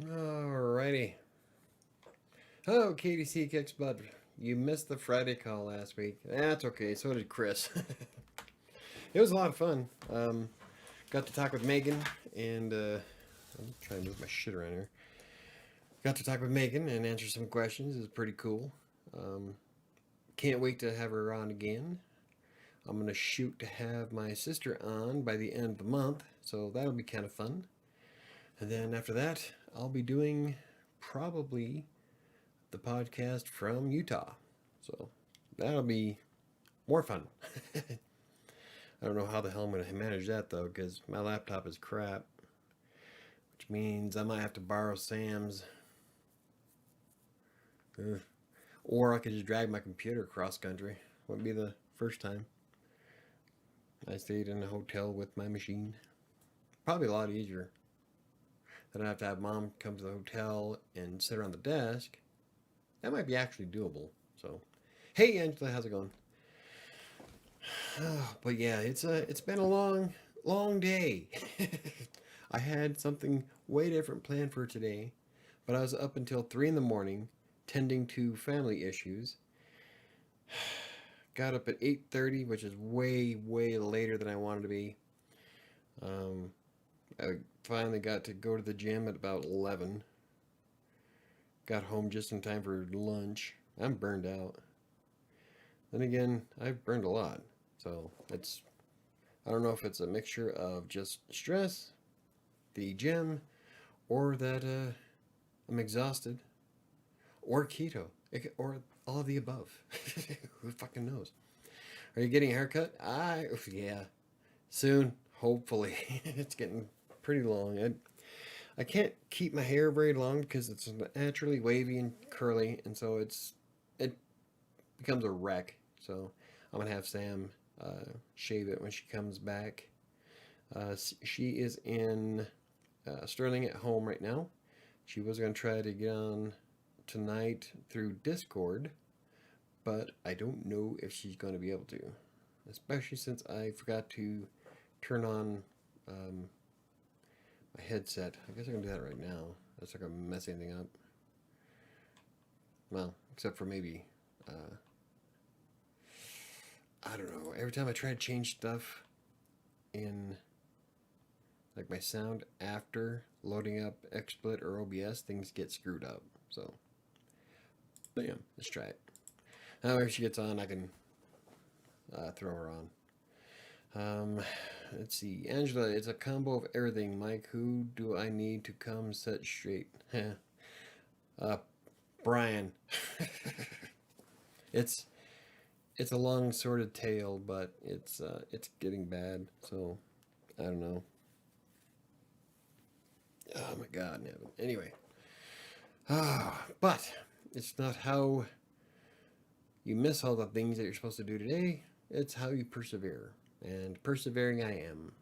Alrighty. Oh, KDC Kicks Butt. You missed the Friday call last week. That's okay. So did Chris. It was a lot of fun. Got to talk with Megan, and I'm trying to move my shit around here. Got to talk with Megan and answer some questions. It was pretty cool. Um, can't wait to have her on again. I'm gonna shoot to have my sister on by the end of the month, so that'll be kind of fun. And then after that, I'll be doing probably the podcast from Utah. So that'll be more fun. I don't know how the hell I'm going to manage that though, because my laptop is crap, which means I might have to borrow Sam's. Ugh. Or I could just drag my computer cross country. Wouldn't be the first time. I stayed in a hotel with my machine. Probably a lot easier. Then I have to have mom come to the hotel and sit around the desk. That might be actually doable. So, hey Angela, how's it going? But yeah, it's been a long day. I had something way different planned for today, but I was up until 3 in the morning tending to family issues. Got up at 8:30, which is way later than I wanted to be. Um, I finally got to go to the gym at about 11. Got home just in time for lunch. I'm burned out. Then again, I've burned a lot, so it's I don't know if it's a mixture of just stress, the gym, or that I'm exhausted, or keto, or all of the above. Who fucking knows? Are you getting a haircut? Yeah, soon, hopefully. It's getting pretty long. I can't keep my hair very long because it's naturally wavy and curly, and so it becomes a wreck. So I'm gonna have Sam shave it when she comes back. She is in Sterling at home right now. She was going to try to get on tonight through Discord, but I don't know if she's going to be able to, especially since I forgot to turn on um, my headset. I guess I can do that right now. That's not going to mess anything up. Well, except for maybe, I don't know. Every time I try to change stuff in like my sound after loading up XSplit or OBS, things get screwed up. So, but yeah, let's try it. If she gets on, I can throw her on. Let's see. Angela, it's a combo of everything. Mike, who do I need to come set straight? uh, Brian. it's it's a long sordid tale, but it's getting bad. So I don't know. Oh my God, Nevin. Anyway, but it's not how you miss all the things that you're supposed to do today. It's how you persevere. And persevering I am.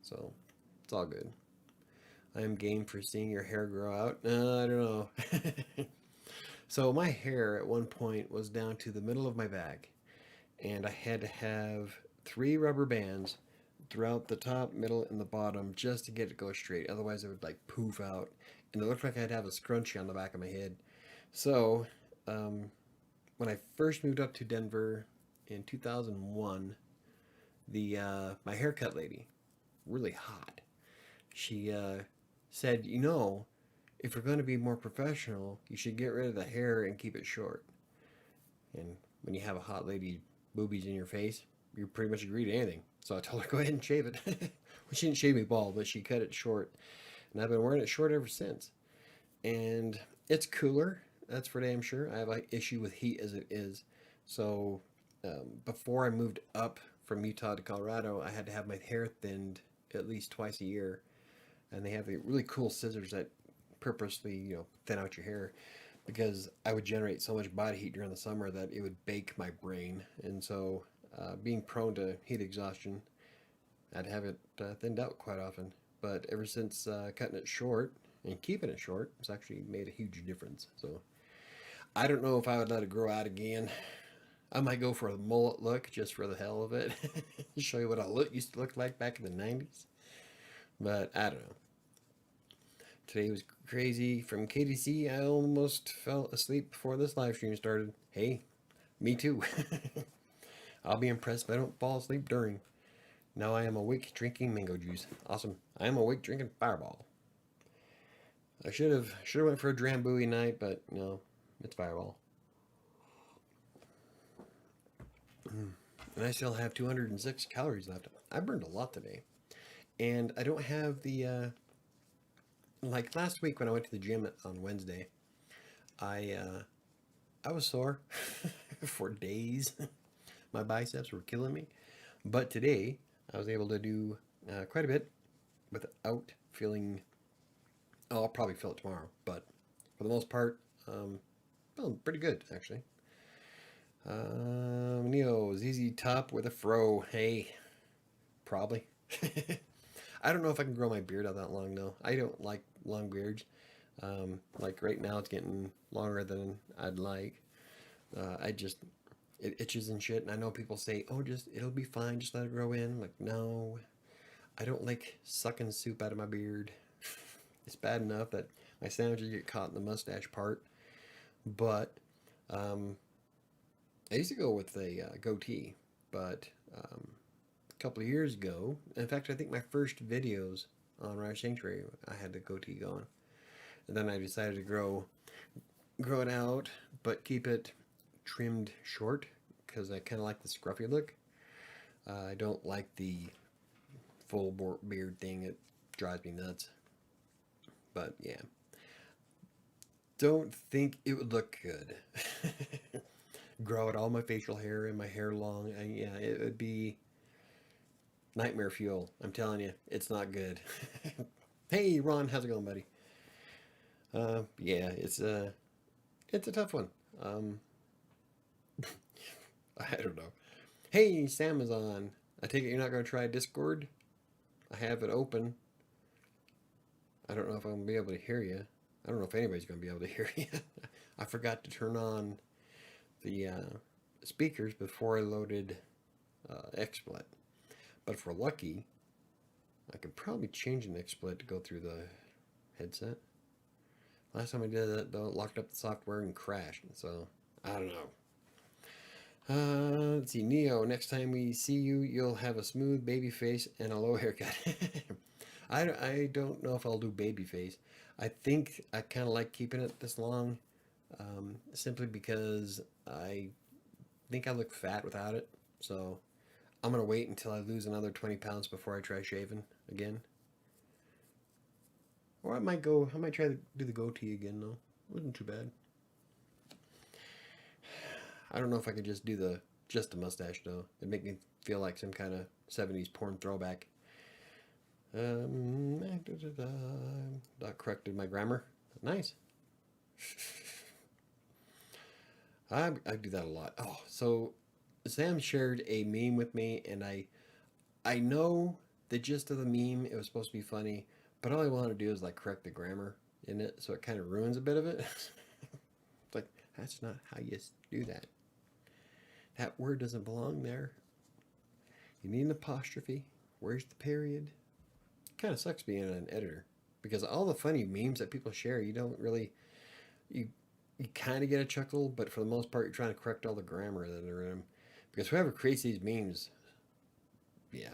So, it's all good. I am game for seeing your hair grow out. I don't know. So, my hair at one point was down to the middle of my back. And I had to have 3 rubber bands throughout the top, middle, and the bottom just to get it to go straight. Otherwise, it would like poof out. And it looked like I'd have a scrunchie on the back of my head. So, when I first moved up to Denver in 2001, the my haircut lady, really hot, she said, if you're going to be more professional, you should get rid of the hair and keep it short. And when you have a hot lady boobies in your face, you pretty much agree to anything. So I told her, go ahead and shave it. Well, she didn't shave me bald, but she cut it short. And I've been wearing it short ever since. And it's cooler, that's for damn sure. I have an issue with heat as it is. So before I moved up from Utah to Colorado, I had to have my hair thinned at least twice a year. And they have the really cool scissors that purposely, thin out your hair because I would generate so much body heat during the summer that it would bake my brain. And so, being prone to heat exhaustion, I'd have it thinned out quite often. But ever since cutting it short and keeping it short, it's actually made a huge difference. So I don't know if I would let it grow out again. I might go for a mullet look just for the hell of it. Show you what I used to look like back in the 90s. But I don't know. Today was crazy. From KDC, I almost fell asleep before this live stream started. Hey, me too. I'll be impressed if I don't fall asleep during. Now I am awake drinking mango juice. Awesome. I am awake drinking Fireball. I should have went for a Drambuie night, but no, it's Fireball. And I still have 206 calories left. I burned a lot today. And I don't have the, like last week when I went to the gym on Wednesday, I was sore for days. My biceps were killing me. But today, I was able to do quite a bit without feeling... Oh, I'll probably feel it tomorrow. But for the most part, feeling pretty good, actually. Neo, ZZ Top with a fro. Hey, probably. I don't know if I can grow my beard out that long, though. I don't like long beards. Like right now, it's getting longer than I'd like. It itches and shit. And I know people say, oh, it'll be fine. Just let it grow in. I'm like, no, I don't like sucking soup out of my beard. It's bad enough that my sandwiches get caught in the mustache part. But, I used to go with a goatee, but a couple of years ago, in fact, I think my first videos on WriterSanctuary, I had the goatee going. And then I decided to grow it out, but keep it trimmed short, because I kind of like the scruffy look. I don't like the full beard thing. It drives me nuts. But yeah, don't think it would look good. Grow out all my facial hair and my hair long. Yeah, it would be nightmare fuel. I'm telling you, it's not good. Hey, Ron, how's it going, buddy? Yeah, it's a tough one. I don't know. Hey, Samazon. I take it you're not going to try Discord? I have it open. I don't know if I'm going to be able to hear you. I don't know if anybody's going to be able to hear you. I forgot to turn on the speakers before I loaded XSplit. But if we're lucky, I could probably change an XSplit to go through the headset. Last time I did that, though, it locked up the software and crashed. So, I don't know. Let's see, Neo, next time we see you, you'll have a smooth baby face and a low haircut. I don't know if I'll do baby face. I think I kind of like keeping it this long, simply because I think I look fat without it. So I'm going to wait until I lose another 20 pounds before I try shaving again. Or I might try to do the goatee again, though. It wasn't too bad. I don't know if I could just do just the mustache, though. It'd make me feel like some kind of 70s porn throwback. That corrected my grammar. Nice. I do that a lot. Oh, so Sam shared a meme with me, and I know the gist of the meme. It was supposed to be funny, but all I want to do is like correct the grammar in it, so it kind of ruins a bit of it. It's like, that's not how you do that. That word doesn't belong there. You need an apostrophe. Where's the period? It kind of sucks being an editor, because all the funny memes that people share, you don't really, you kind of get a chuckle, but for the most part, you're trying to correct all the grammar that are in them. Because whoever creates these memes, yeah.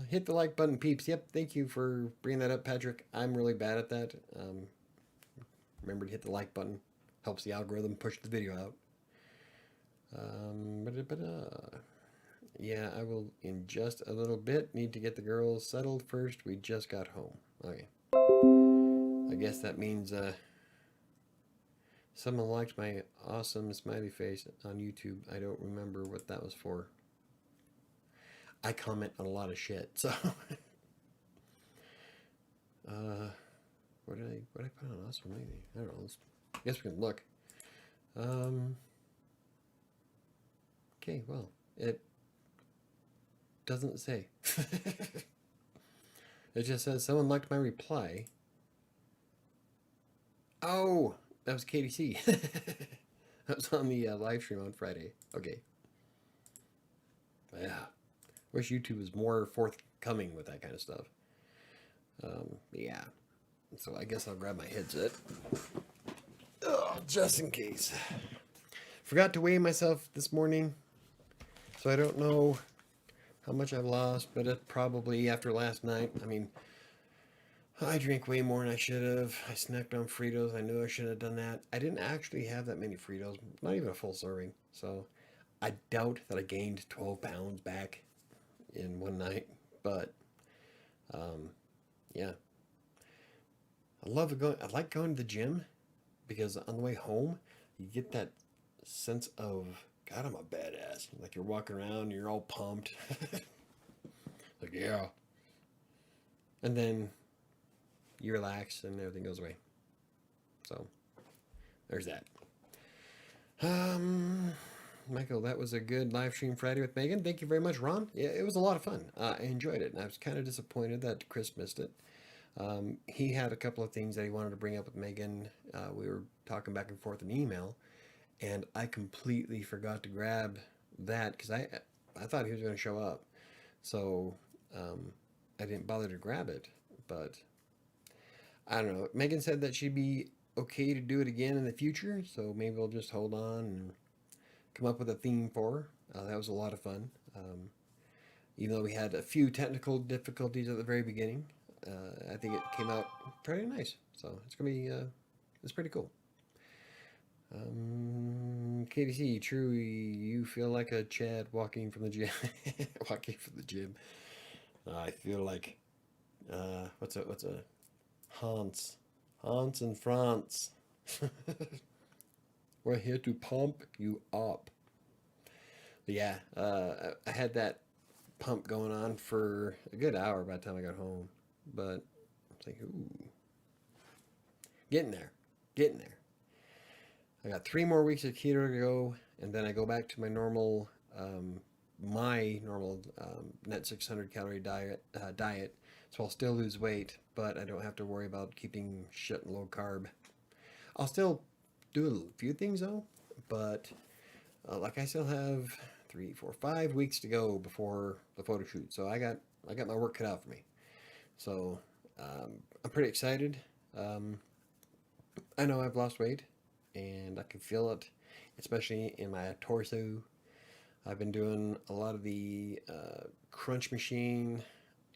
Hit the like button, peeps. Yep, thank you for bringing that up, Patrick. I'm really bad at that. Remember to hit the like button. Helps the algorithm push the video out. Yeah, I will in just a little bit. Need to get the girls settled first. We just got home. Okay. I guess that means someone liked my awesome smiley face on YouTube. I don't remember what that was for. I comment on a lot of shit, so what did I put on awesome lately? I don't know. I guess we can look. Okay, well, it doesn't say. It just says someone liked my reply. Oh, that was KDC. That was on the live stream on Friday. Okay. Yeah. Wish YouTube was more coming with that kind of stuff. Yeah. So I guess I'll grab my headset. Just in case. Forgot to weigh myself this morning, so I don't know how much I've lost, but it probably after last night. I mean, I drink way more than I should have. I snacked on Fritos. I knew I should have done that. I didn't actually have that many Fritos, not even a full serving. So I doubt that I gained 12 pounds back in one night. But yeah, I like going to the gym because on the way home, you get that sense of, God, I'm a badass. Like you're walking around, you're all pumped. Like, yeah. And then you relax and everything goes away. So there's that. Michael, that was a good live stream Friday with Megan. Thank you very much, Ron. Yeah, it was a lot of fun. I enjoyed it, and I was kind of disappointed that Chris missed it. He had a couple of things that he wanted to bring up with Megan. We were talking back and forth in email, and I completely forgot to grab that because I thought he was going to show up, so I didn't bother to grab it. But I don't know. Megan said that she'd be okay to do it again in the future, so maybe we'll just hold on and come up with a theme for her. That was a lot of fun. Even though we had a few technical difficulties at the very beginning, I think it came out pretty nice. So it's gonna be it's pretty cool. KDC, true. You feel like a Chad walking from the gym. Walking from the gym. I feel like what's a Hans in France. We're here to pump you up. But yeah, I had that pump going on for a good hour by the time I got home. But it's like, ooh, getting there. I got 3 more weeks of keto to go, and then I go back to my normal net 600 calorie diet. So I'll still lose weight, but I don't have to worry about keeping shit low carb. I'll still do a few things though, but like I still have 3, 4, 5 weeks to go before the photo shoot. So I got my work cut out for me. So I'm pretty excited. I know I've lost weight, and I can feel it, especially in my torso. I've been doing a lot of the crunch machine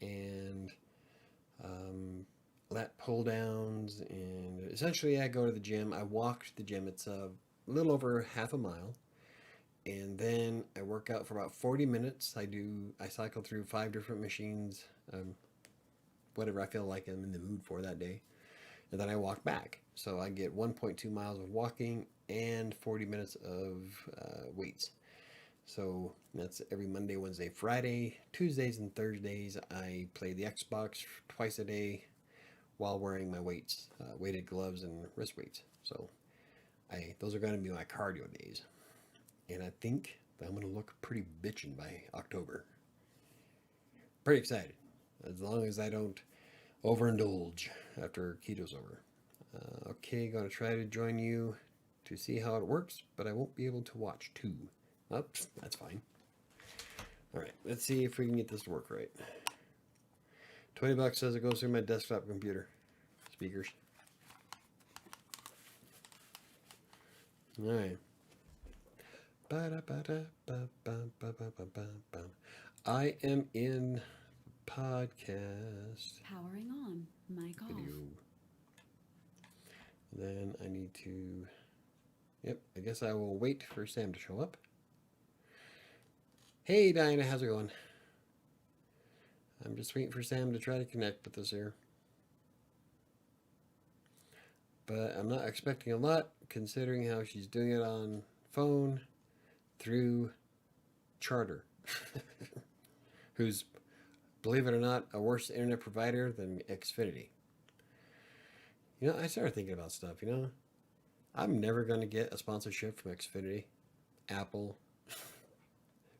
and lat pull downs, and essentially I go to the gym. I walk to the gym. It's a little over half a mile, and then I work out for about 40 minutes. I cycle through 5 different machines, whatever I feel like I'm in the mood for that day, and then I walk back. So I get 1.2 miles of walking and 40 minutes of weights. So that's every Monday, Wednesday, Friday. Tuesdays and Thursdays I play the Xbox twice a day while wearing my weights, weighted gloves and wrist weights. So those are going to be my cardio days. And I think that I'm going to look pretty bitchin' by October. Pretty excited. As long as I don't overindulge after keto's over. Okay, going to try to join you to see how it works, but I won't be able to watch too. Oops, that's fine. All right, let's see if we can get this to work right. $20 says it goes through my desktop computer speakers. All right. I am in podcast. Powering on. Mic off. Video. Then I need to. Yep, I guess I will wait for Sam to show up. Hey Diana, how's it going? I'm just waiting for Sam to try to connect with us here. But I'm not expecting a lot, considering how she's doing it on phone through Charter, who's, believe it or not, a worse internet provider than Xfinity. You know, I started thinking about stuff, I'm never going to get a sponsorship from Xfinity, Apple.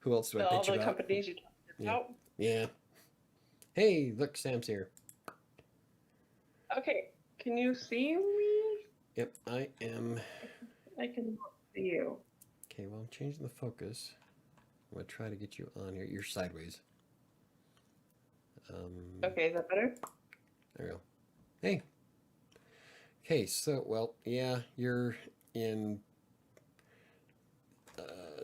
Who else do I pitch about? All the companies you talked about? Yeah. Hey, look, Sam's here. Okay, can you see me? Yep, I am. I can see you. Okay, well, I'm changing the focus. I'm going to try to get you on here. You're sideways. Okay, is that better? There we go. Hey. Okay, so, well, yeah, you're in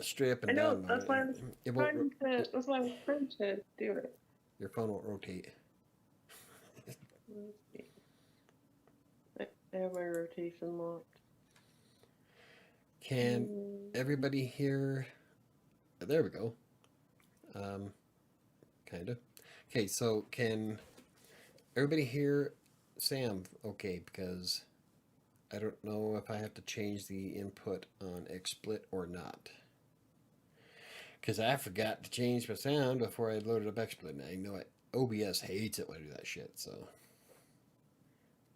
straight up I and know, down that's mode. why I'm It won't, trying to, that's why I'm trying to do it. your phone won't rotate. Let's see. I have my rotation locked. Can everybody hear? There we go. Kind of. Okay, so can everybody hear Sam okay? Because I don't know if I have to change the input on XSplit or not. Because I forgot to change my sound before I loaded up XSplit. And I know it. OBS hates it when I do that shit, so.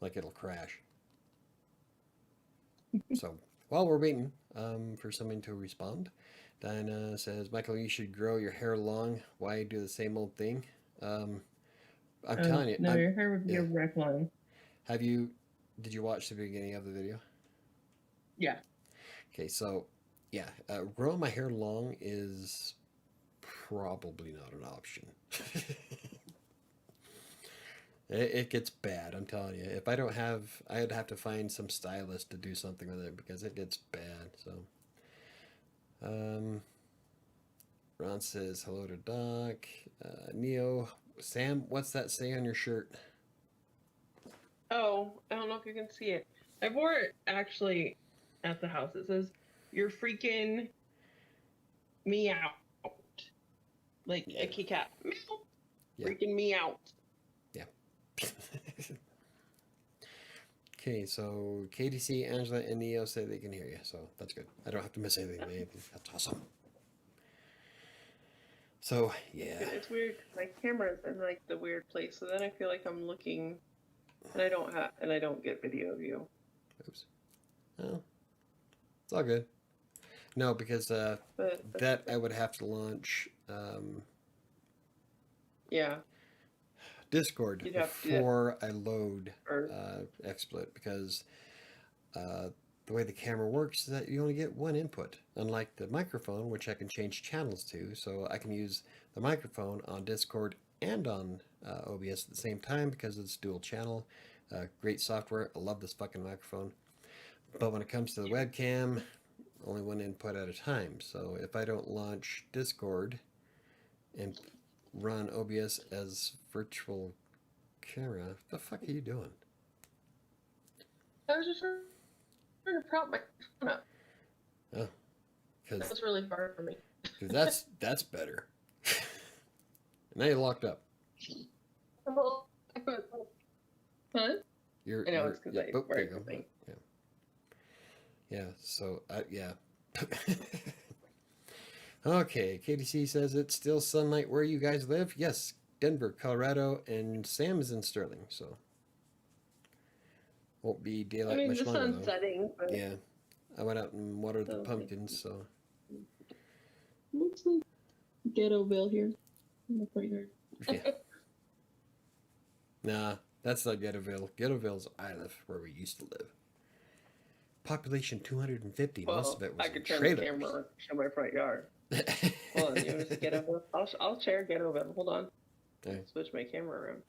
Like it'll crash. So, while we're waiting for someone to respond, Diana says, Michael, you should grow your hair long. Why do the same old thing? I'm telling you. No, your hair would be a wreck line. Did you watch the beginning of the video? Yeah. Okay, so, yeah, growing my hair long is probably not an option. It gets bad, I'm telling you. If I don't have, I'd have to find some stylist to do something with it because it gets bad. So, Ron says hello to Doc. Neo, Sam, what's that say on your shirt? Oh, I don't know if you can see it. I wore it actually at the house. It says, "You're freaking me out," like a kitty cat. Meow. Yeah. Freaking me out. Yeah. Okay, so KDC, Angela, and Neo say they can hear you, so that's good. I don't have to miss anything. That's awesome. So yeah, It's weird. My camera's in like the weird place, so then I feel like I'm looking, and I don't get video of you. oops. Oh, it's all good. No, because that I would have to launch yeah. Discord You'd have to do before I load Or XSplit because the way the camera works is that you only get one input, unlike the microphone, which I can change channels to. So I can use the microphone on Discord and on OBS at the same time because it's dual channel. Great software. I love this fucking microphone. But when it comes to the webcam, only one input at a time. So if I don't launch Discord and run OBS as virtual camera, what the fuck are you doing? I was just trying to prop my phone up. Oh, That because was really far for me. that's better. Now you're locked up. Huh? You're, I know, it's because I oh, there wear you go. everything. Yeah. Yeah. So yeah. Okay. KDC says it's still sunlight where you guys live. Yes, Denver, Colorado, and Sam is in Sterling. So won't be daylight I mean, much the longer sun's though. setting, but Yeah. I went out and watered the Okay. pumpkins. So looks like Ghettoville here in the front yard. yeah. Nah, that's not Ghettoville. Ghettoville's I live where we used to live. Population 250. Most of it was I in could turn trailers. the camera on show my front yard. Hold on, you want to see Ghettoville? I'll share Ghettoville. Hold on. Okay. Switch my camera around.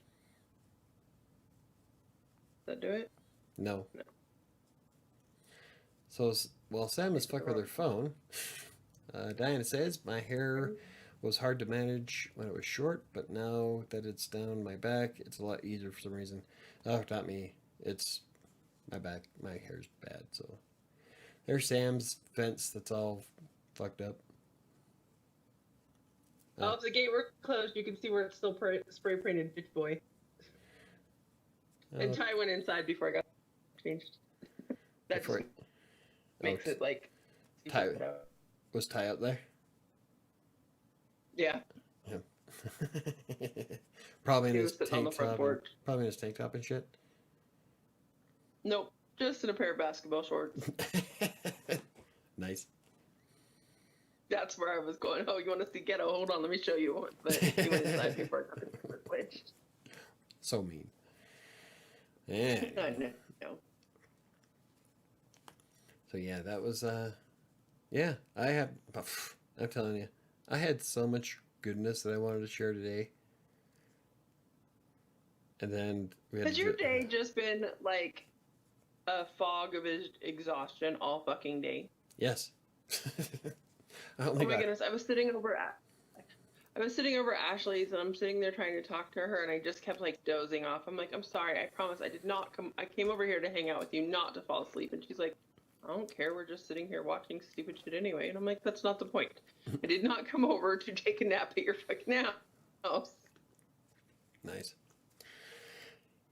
Does that do it? No. No. So, well, Sam is fucked with her phone. Diana says, my hair was hard to manage when it was short, but now that it's down my back, it's a lot easier for some reason. Oh, not me. It's my back. My hair's bad, so. There's Sam's fence that's all fucked up. Oh, if the gate were closed, you can see where it's still spray painted Bitch Boy. And Ty went inside before I got changed. That Before just makes it like... Ty, was Ty out there? Yeah. Probably in He his was sitting on the tank front top. porch. Probably in his tank top and shit. Nope. Just in a pair of basketball shorts. Nice. That's where I was going. Oh, you want to see Ghetto? Hold on, let me show you. But he went inside before I got the switch. So mean. Yeah. I know. So yeah, that was yeah, I'm telling you, I had so much goodness that I wanted to share today. And then we had Has your day just been like a fog of exhaustion all fucking day? Yes. I Oh only my got goodness, I was sitting over Ashley's and I'm sitting there trying to talk to her and I just kept like dozing off. I'm like, I'm sorry, I promise I did not come. I came over here to hang out with you, not to fall asleep. And she's like, I don't care. We're just sitting here watching stupid shit anyway. And I'm like, that's not the point. I did not come over to take a nap at your fucking house. nice.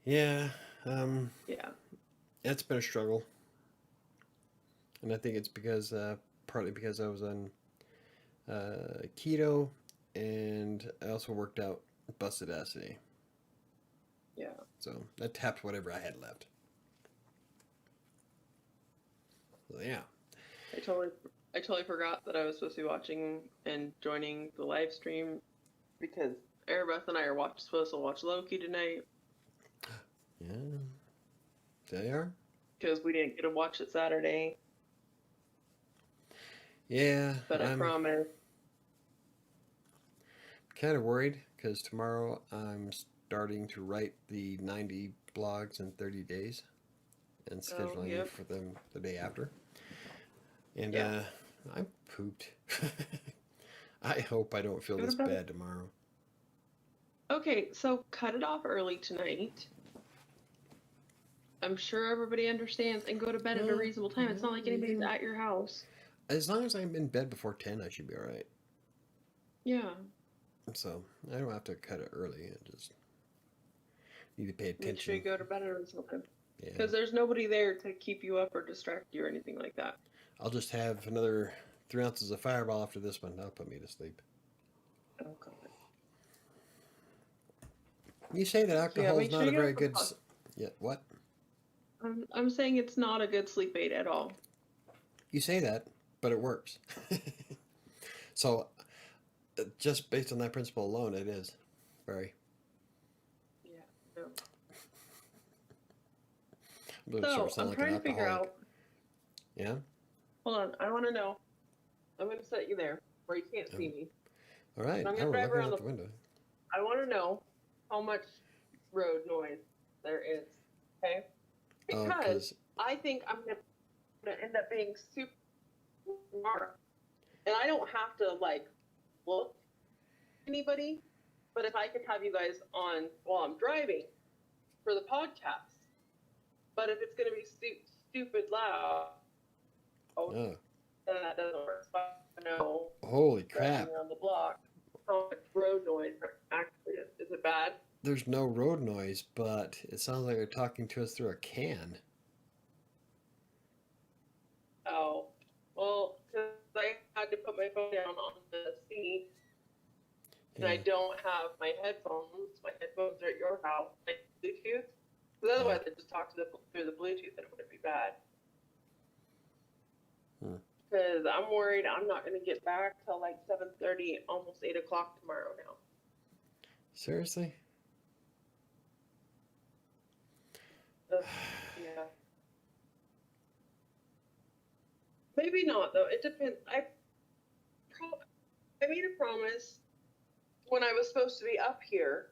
Yeah. Yeah. It's been a struggle. And I think it's because, partly because I was on keto and I also worked out busted ass today. Yeah. So that tapped whatever I had left. So yeah. I totally forgot that I was supposed to be watching and joining the live stream because Erebeth and I are supposed to watch Loki tonight. Yeah. They are? Because we didn't get to watch it Saturday. Yeah. But I promise. Kind of worried because tomorrow I'm starting to write the 90 blogs in 30 days and scheduling for them the day after. And I'm pooped. I hope I don't feel this bad tomorrow. Okay, so cut it off early tonight. I'm sure everybody understands and go to bed at a reasonable time. It's not like anybody's at your house. As long as I'm in bed before 10, I should be all right. Yeah. So I don't have to cut it early. I just need to pay attention. Make sure you go to bed at a reasonable time. Yeah. Because there's nobody there to keep you up or distract you or anything like that. I'll just have another 3 ounces of Fireball after this one. That'll put me to sleep. Oh, God. You say that alcohol is not a very good... Yeah, what? I'm saying it's not a good sleep aid at all. You say that, but it works. So, just based on that principle alone, it is. Very. Yeah, no. I'm trying to figure out... Yeah? Hold on, I want to know. I'm going to set you there where you can't see me. All right, I'm we're looking out the window. I want to know how much road noise there is, okay? Because I think I'm going to end up being super smart. And I don't have to, like, look at anybody, but if I could have you guys on while I'm driving for the podcast. But if it's going to be stupid loud, then that doesn't work. So I know. Holy crap. On the block, how much road noise actually is. Is it bad? There's no road noise, but it sounds like you're talking to us through a can. Oh, well, because I had to put my phone down on the seat, and I don't have my headphones. My headphones are at your house, like Bluetooth. Because otherwise, I just talk to through the Bluetooth, and it wouldn't be bad. Because I'm worried I'm not going to get back till like 7:30, almost 8 o'clock tomorrow now. Seriously? Yeah. Maybe not, though. It depends. I made a promise when I was supposed to be up here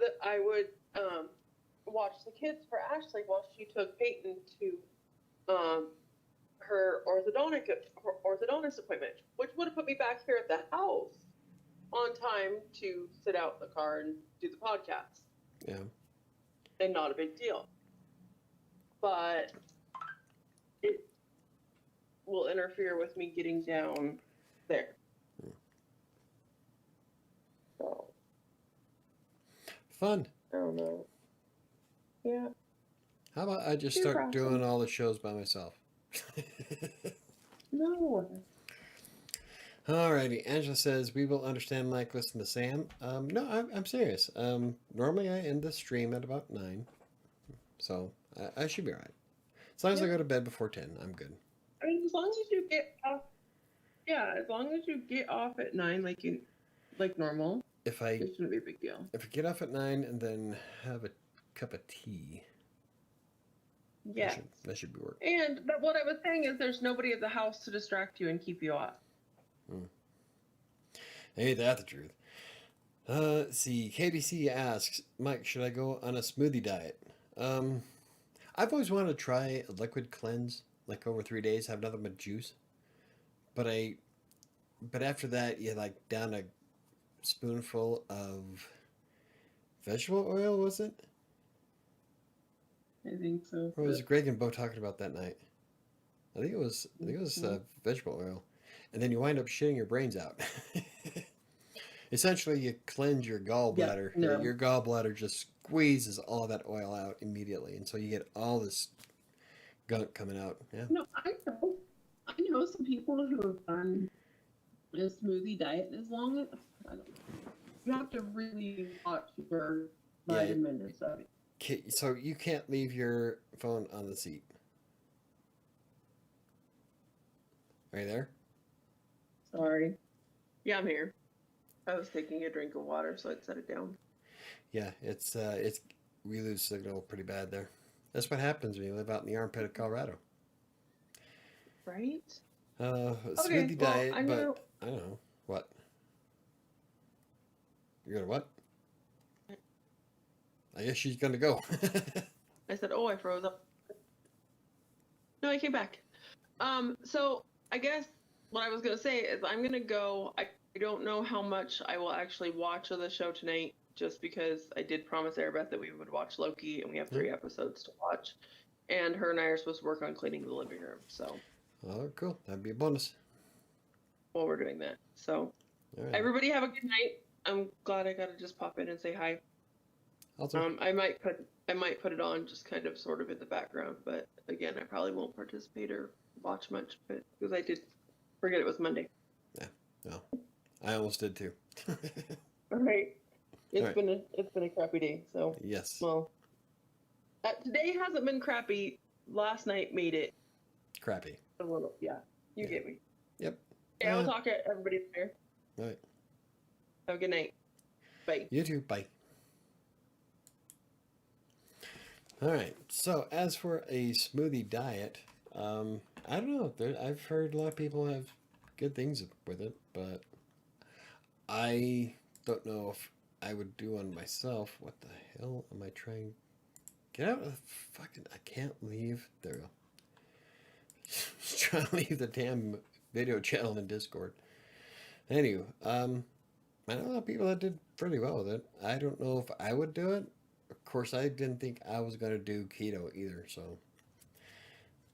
that I would watch the kids for Ashley while she took Peyton to her orthodontist appointment, which would have put me back here at the house on time to sit out in the car and do the podcast. Yeah. And not a big deal. But it will interfere with me getting down there. So. Fun. I don't know. Yeah. How about I just start doing all the shows by myself? No. Alrighty, Angela says, we will understand, like, listen to Sam. No, I'm serious. Normally I end the stream at about 9. So, I should be alright. As long as I go to bed before 10, I'm good. I mean, as long as you get off, as long as you get off at 9, like normal, it shouldn't be a big deal. If I get off at 9 and then have a cup of tea, yeah, that should be working. But what I was saying is there's nobody at the house to distract you and keep you off. Ain't that the truth? Let's see. KDC asks, Mike, should I go on a smoothie diet? Um, I've always wanted to try a liquid cleanse, like over 3 days, have nothing but juice. But but after that, you like down a spoonful of vegetable oil, was it? I think so. Or was Greg and Bo talking about that night? I think it was vegetable oil, and then you wind up shitting your brains out. Essentially, you cleanse your gallbladder. Yeah, no. Your gallbladder just squeezes all that oil out immediately, and so you get all this gunk coming out. Yeah. No, I know some people who have done a smoothie diet as long as I don't know. You have to really watch your Yeah, vitamin and stuff. So you can't leave your phone on the seat. Are you there? Sorry. Yeah, I'm here. I was taking a drink of water, so I'd set it down. Yeah, it's we lose signal pretty bad there. That's what happens when you live out in the armpit of Colorado. Right? Smoothie diet, but I don't know what. You're gonna what? I guess she's gonna go. I said, "Oh, I froze up." No, I came back. So I guess what I was gonna say is I'm gonna go. I don't know how much I will actually watch of the show tonight, just because I did promise Erebeth that we would watch Loki, and we have 3 episodes to watch. And her and I are supposed to work on cleaning the living room, so. Oh, cool. That'd be a bonus. While we're doing that, so All right. everybody have a good night. I'm glad I got to just pop in and say hi. Also, I might put it on just kind of sort of in the background, but again, I probably won't participate or watch much, but because I did forget it was Monday. yeah, no, I almost did too. All right, it's All right. been a crappy day. So Yes. well, today hasn't been crappy. Last night made it Crappy. a little. Yeah, you Yeah. get me. Yep. Yeah, I will talk to everybody there. All right. Have a good night. Bye. You too. Bye. All right. So as for a smoothie diet, I don't know. I've heard a lot of people have good things with it, but I don't know if I would do one myself. What the hell am I trying? Get out of the fucking! I can't leave. There we go. Just trying to leave the damn video channel in Discord. Anywho, I know a lot of people that did pretty well with it. I don't know if I would do it. Of course, I didn't think I was gonna do keto either. So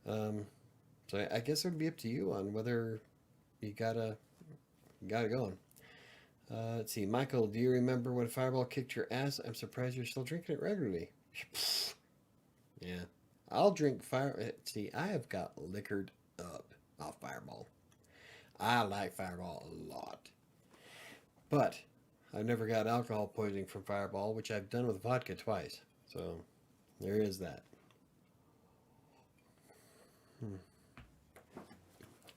I guess it would be up to you on whether you gotta go on. Let's see, Michael. Do you remember when Fireball kicked your ass? I'm surprised you're still drinking it regularly. Yeah, I'll drink Fire. See, I have got liquored up off Fireball. I like Fireball a lot, but I've never got alcohol poisoning from Fireball, which I've done with vodka twice. So there is that.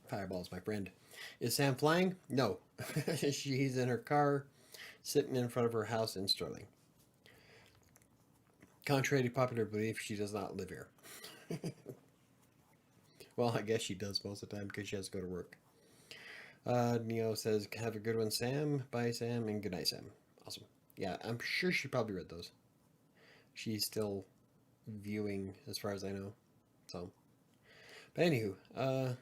Fireball's my friend. Is Sam flying? No. She's in her car, sitting in front of her house in Sterling. Contrary to popular belief, she does not live here. Well, I guess she does most of the time because she has to go to work. Neo says, have a good one, Sam. Bye, Sam, and good night, Sam. Awesome. Yeah, I'm sure she probably read those. She's still viewing, as far as I know. So, but anywho,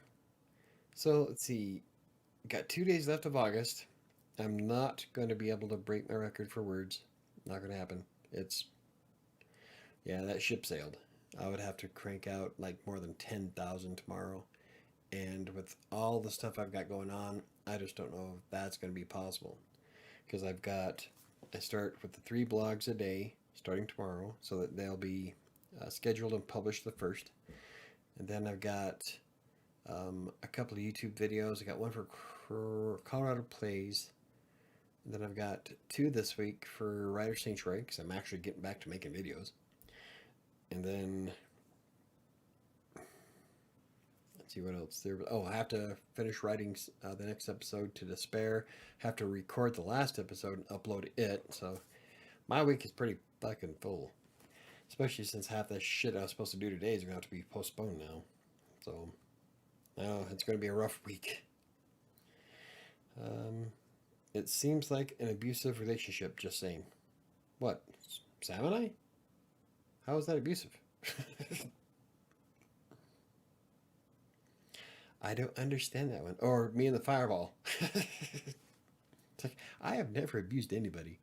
so let's see. Got 2 days left of August. I'm not going to be able to break my record for words. Not going to happen. Yeah, that ship sailed. I would have to crank out like more than 10,000 tomorrow. And with all the stuff I've got going on, I just don't know if that's going to be possible. Because I start with the 3 blogs a day starting tomorrow, so that they'll be scheduled and published the 1st. And then I've got a couple of YouTube videos. I got one for Colorado Plays. And then I've got 2 this week for WriterSanctuary, because I'm actually getting back to making videos. And then, let's see what else there. Oh, I have to finish writing the next episode to Despair. Have to record the last episode and upload it. So my week is pretty fucking full. Especially since half that shit I was supposed to do today is going to have to be postponed now. So, it's going to be a rough week. It seems like an abusive relationship, just saying. What? Sam and I? How is that abusive? I don't understand that one. Or me and the fireball. It's like, I have never abused anybody.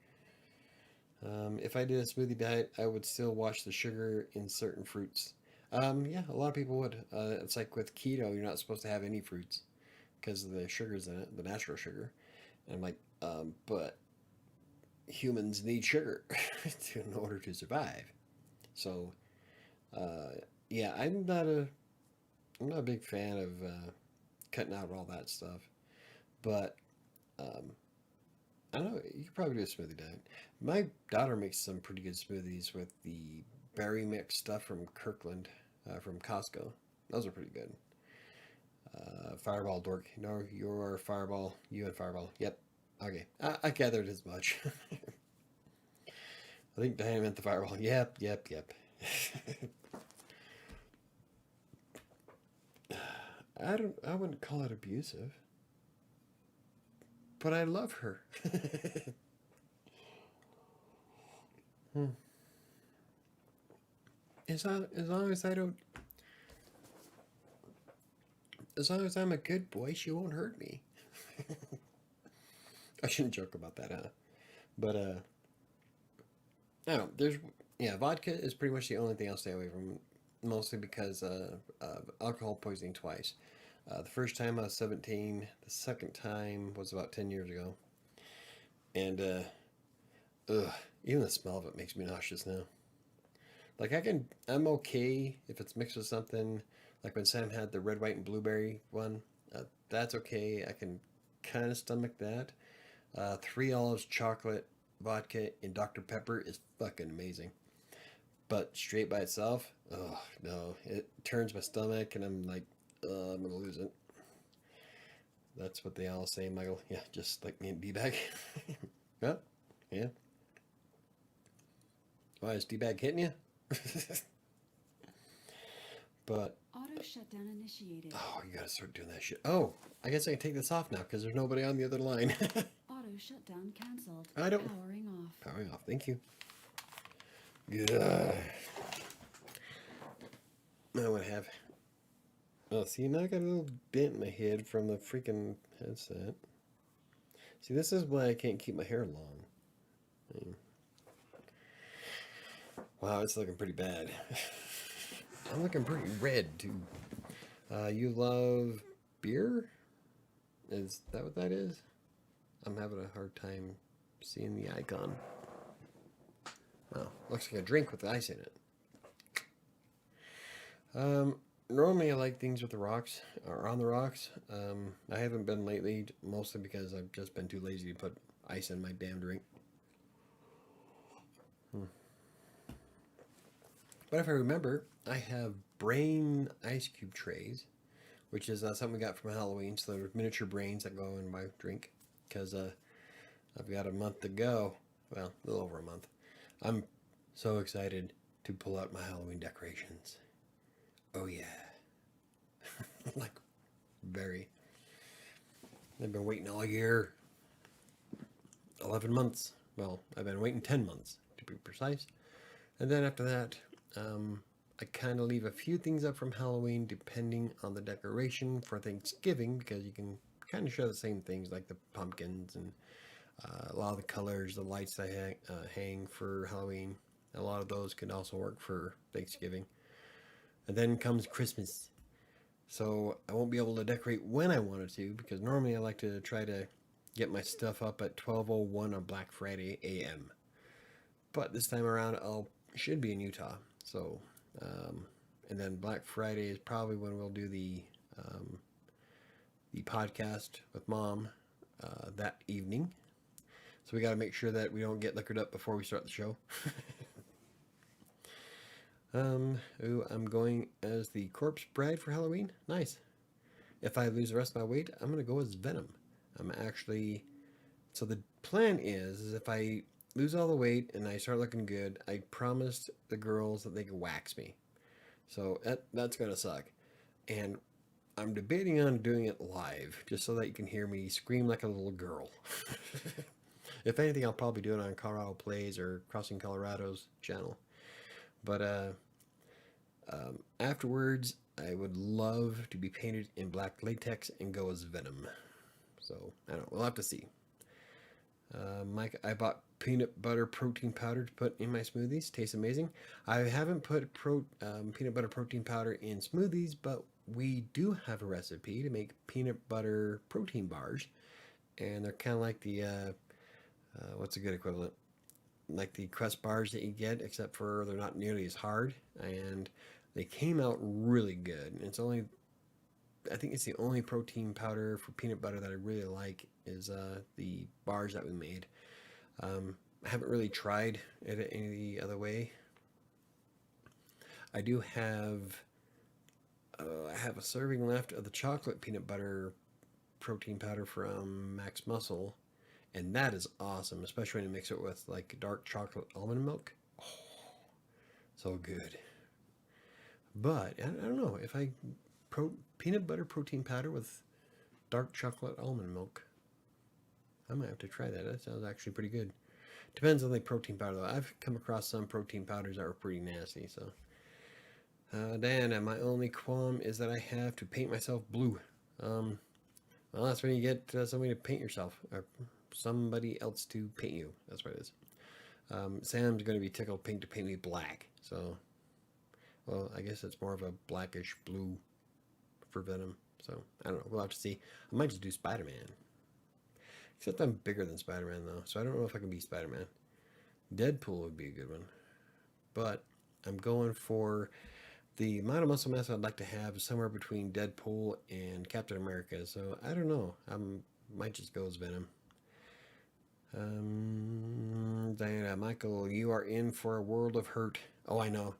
If I did a smoothie diet, I would still watch the sugar in certain fruits. Yeah, a lot of people would. It's like with keto, you're not supposed to have any fruits because of the sugars in it, the natural sugar. And I'm like, but humans need sugar in order to survive. So, yeah, I'm not a big fan of cutting out all that stuff. But um, I don't know. You could probably do a smoothie diet. My daughter makes some pretty good smoothies with the berry mix stuff from Kirkland, from Costco. Those are pretty good. Fireball dork. No, you're Fireball. You and Fireball. Yep. Okay. I gathered as much. I think Diane meant the Fireball. Yep. I wouldn't call it abusive. But I love her. Hmm. As long as I don't, as long as I'm a good boy, she won't hurt me. I shouldn't joke about that, huh? But I don't know. Yeah, vodka is pretty much the only thing I'll stay away from, mostly because of alcohol poisoning twice. The first time I was 17. The second time was about 10 years ago. And ugh, even the smell of it makes me nauseous now. Like I'm okay if it's mixed with something. Like when Sam had the red, white, and blueberry one, that's okay. I can kind of stomach that. Three Olives, chocolate, vodka, and Dr. Pepper is fucking amazing. But straight by itself, oh no, it turns my stomach, and I'm like, I'm gonna lose it. That's what they all say, Michael. Yeah, just like me and D-Bag. Well, yeah. Why is D-Bag hitting you? But Auto shutdown initiated. oh, you gotta start doing that shit. Oh, I guess I can take this off now because there's nobody on the other line. Auto shutdown cancelled. I don't. Powering off. Powering off. Thank you. Yeah. I would have. Oh, see, now I got a little dent in my head from the freaking headset. See, this is why I can't keep my hair long. Wow, it's looking pretty bad. I'm looking pretty red, too. You love beer? Is that what that is? I'm having a hard time seeing the icon. Oh, looks like a drink with ice in it. Normally I like things with the rocks, or on the rocks. I haven't been lately, mostly because I've just been too lazy to put ice in my damn drink. But if I remember, I have brain ice cube trays, which is something we got from Halloween. So they're miniature brains that go in my drink. Because I've got a month to go. Well, a little over a month. I'm so excited to pull out my Halloween decorations. Oh yeah. Like, very. I've been waiting all year. 11 months. Well, I've been waiting 10 months, to be precise. And then after that, I kind of leave a few things up from Halloween depending on the decoration for Thanksgiving, because you can kind of show the same things like the pumpkins and a lot of the colors, the lights that hang for Halloween. A lot of those can also work for Thanksgiving. And then comes Christmas. So I won't be able to decorate when I wanted to, because normally I like to try to get my stuff up at 12:01 on Black Friday a.m. But this time around I should be in Utah. So, and then Black Friday is probably when we'll do the podcast with Mom that evening. So we got to make sure that we don't get liquored up before we start the show. I'm going as the corpse bride for Halloween. Nice. If I lose the rest of my weight, I'm going to go as Venom. So the plan is if I lose all the weight and I start looking good, I promised the girls that they could wax me. So that's going to suck. And I'm debating on doing it live, just so that you can hear me scream like a little girl. If anything, I'll probably do it on Colorado Plays or Crossing Colorado's channel. But afterwards, I would love to be painted in black latex and go as Venom. So, I don't know. We'll have to see. Mike, I bought peanut butter protein powder to put in my smoothies. Tastes amazing. I haven't put peanut butter protein powder in smoothies, but we do have a recipe to make peanut butter protein bars. And they're kind of like the, what's a good equivalent? Like the crust bars that you get, except for they're not nearly as hard. And they came out really good. It's only, I think it's the only protein powder for peanut butter that I really like is the bars that we made. I haven't really tried it any other way. I do have, I have a serving left of the chocolate peanut butter protein powder from Max Muscle, and that is awesome, especially when you mix it with like dark chocolate almond milk. Oh, so good. But I don't know if I peanut butter protein powder with dark chocolate almond milk. I might have to try that. That sounds actually pretty good. Depends on the protein powder though. I've come across some protein powders that are pretty nasty. So, Diana, my only qualm is that I have to paint myself blue. Well, that's when you get somebody to paint yourself, or somebody else to paint you. That's what it is. Sam's going to be tickled pink to paint me black. So, well, I guess it's more of a blackish blue for Venom. So, I don't know. We'll have to see. I might just do Spider-Man. Except I'm bigger than Spider-Man, though. So, I don't know if I can be Spider-Man. Deadpool would be a good one. But I'm going for the amount of muscle mass I'd like to have somewhere between Deadpool and Captain America. So, I don't know. I might just go as Venom. Diana, Michael, you are in for a world of hurt. Oh, I know.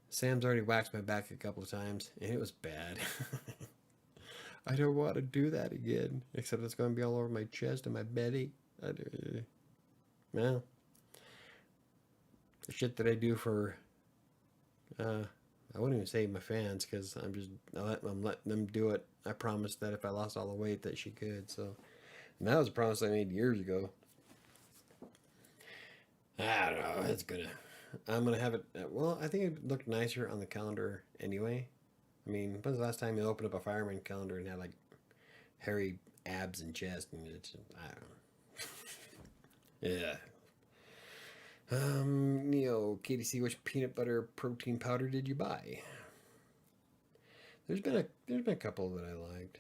Sam's already waxed my back a couple of times, and it was bad. I don't want to do that again, except it's going to be all over my chest and my belly. Well, the shit that I do for, I wouldn't even say my fans, because I'm letting them do it. I promised that if I lost all the weight that she could, so. And that was a promise I made years ago. I don't know, I'm gonna have it, well, I think it looked nicer on the calendar anyway. I mean, when's the last time you opened up a fireman calendar and had like hairy abs and chest, and it's, I don't know. Yeah. Neo, KDC, which peanut butter protein powder did you buy? There's been a couple that I liked.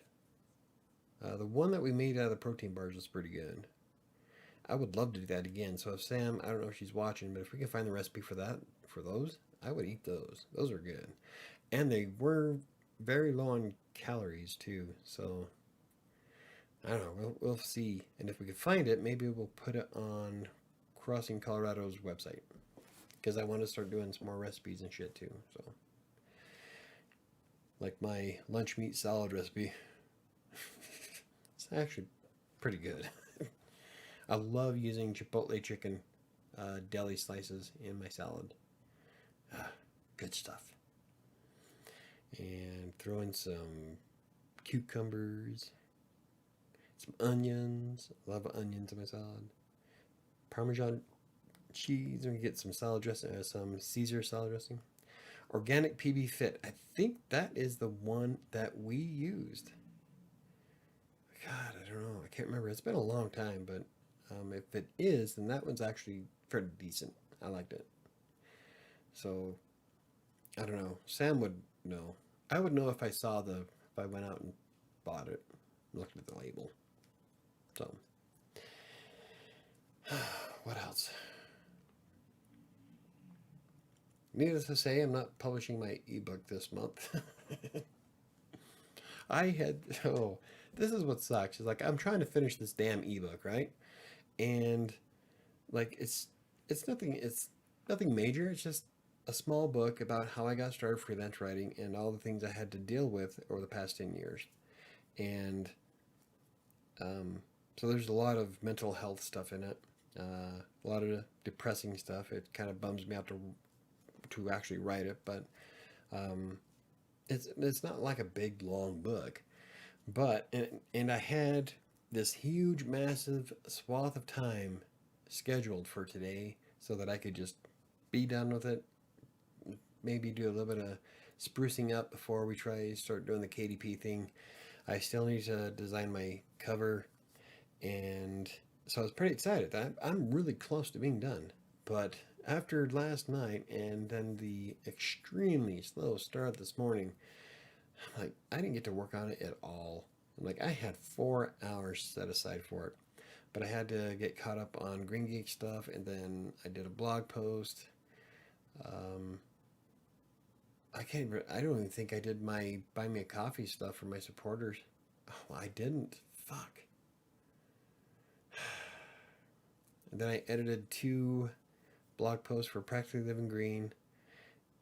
The one that we made out of the protein bars was pretty good. I would love to do that again. So if Sam, I don't know if she's watching, but if we can find the recipe for those, I would eat those. Those are good. And they were very low on calories too. So I don't know. We'll see. And if we can find it, maybe we'll put it on Crossing Colorado's website. Because I want to start doing some more recipes and shit too. So, like my lunch meat salad recipe. It's actually pretty good. I love using Chipotle chicken deli slices in my salad. Good stuff. And throw in some cucumbers, some onions. Love onions in my salad. Parmesan cheese. We get some salad dressing, some Caesar salad dressing. Organic PB Fit. I think that is the one that we used. God, I don't know. I can't remember. It's been a long time, but if it is, then that one's actually fairly decent. I liked it. So, I don't know. Sam would know. I would know if I went out and bought it, looked at the label. So, what else? Needless to say, I'm not publishing my ebook this month. This is what sucks. It's like I'm trying to finish this damn ebook, right? And like it's nothing major. It's just a small book about how I got started freelance writing and all the things I had to deal with over the past 10 years. And so there's a lot of mental health stuff in it. A lot of depressing stuff. It kind of bums me out to actually write it, but it's not like a big long book, but and I had this huge massive swath of time scheduled for today so that I could just be done with it. Maybe do a little bit of sprucing up before we start doing the KDP thing. I still need to design my cover, and so I was pretty excited. I'm really close to being done. But after last night and then the extremely slow start this morning, I'm like, I didn't get to work on it at all. Like, I had 4 hours set aside for it, but I had to get caught up on Green Geek stuff, and then I did a blog post. Um, I don't even think I did my buy me a coffee stuff for my supporters. Oh, I didn't. Fuck. And then I edited 2 blog posts for Practically Living Green,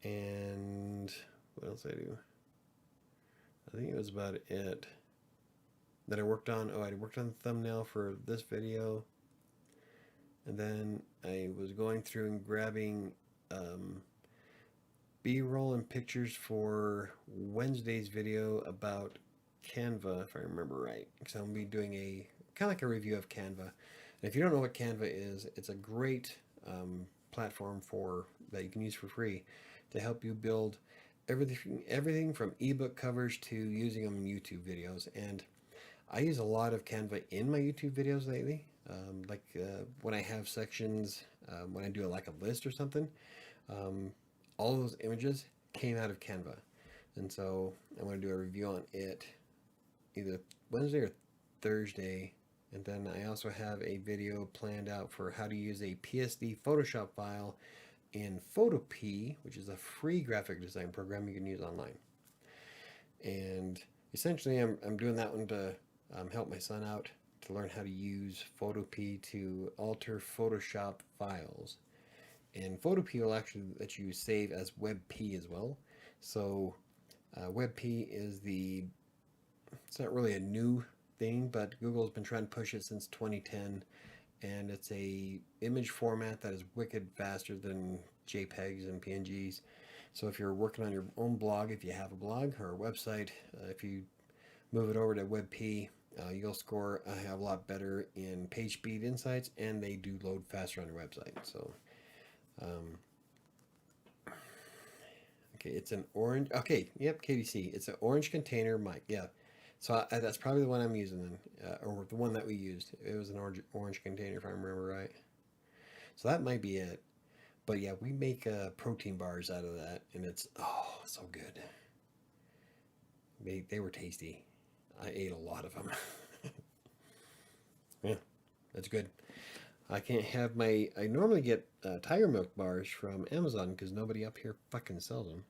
and what else did I do? I think it was about it. That I worked on. Oh, I worked on the thumbnail for this video, and then I was going through and grabbing B-roll and pictures for Wednesday's video about Canva, if I remember right. Because I'm going to be doing a kind of like a review of Canva. And if you don't know what Canva is, it's a great platform that you can use for free to help you build everything from ebook covers to using them in YouTube videos. And I use a lot of Canva in my YouTube videos lately. When I have sections, when I do like a list or something, all those images came out of Canva. And so I'm going to do a review on it either Wednesday or Thursday. And then I also have a video planned out for how to use a PSD Photoshop file in Photopea, which is a free graphic design program you can use online. And essentially I'm doing that one to help my son out to learn how to use Photopea to alter Photoshop files. And Photopea will actually let you save as WebP as well. So WebP it's not really a new thing, but Google's been trying to push it since 2010. And it's a image format that is wicked faster than JPEGs and PNGs. So if you're working on your own blog, if you have a blog or a website, if you move it over to WebP, you'll score a lot better in page speed insights, and they do load faster on your website. So, okay, it's an orange. Okay, yep, KDC. It's an orange container mic. Yeah, so that's probably the one I'm using then, or the one that we used. It was an orange container, if I remember right. So that might be it. But yeah, we make protein bars out of that, and it's so good. They were tasty. I ate a lot of them. Yeah, that's good. I can't have I normally get tiger milk bars from Amazon because nobody up here fucking sells them.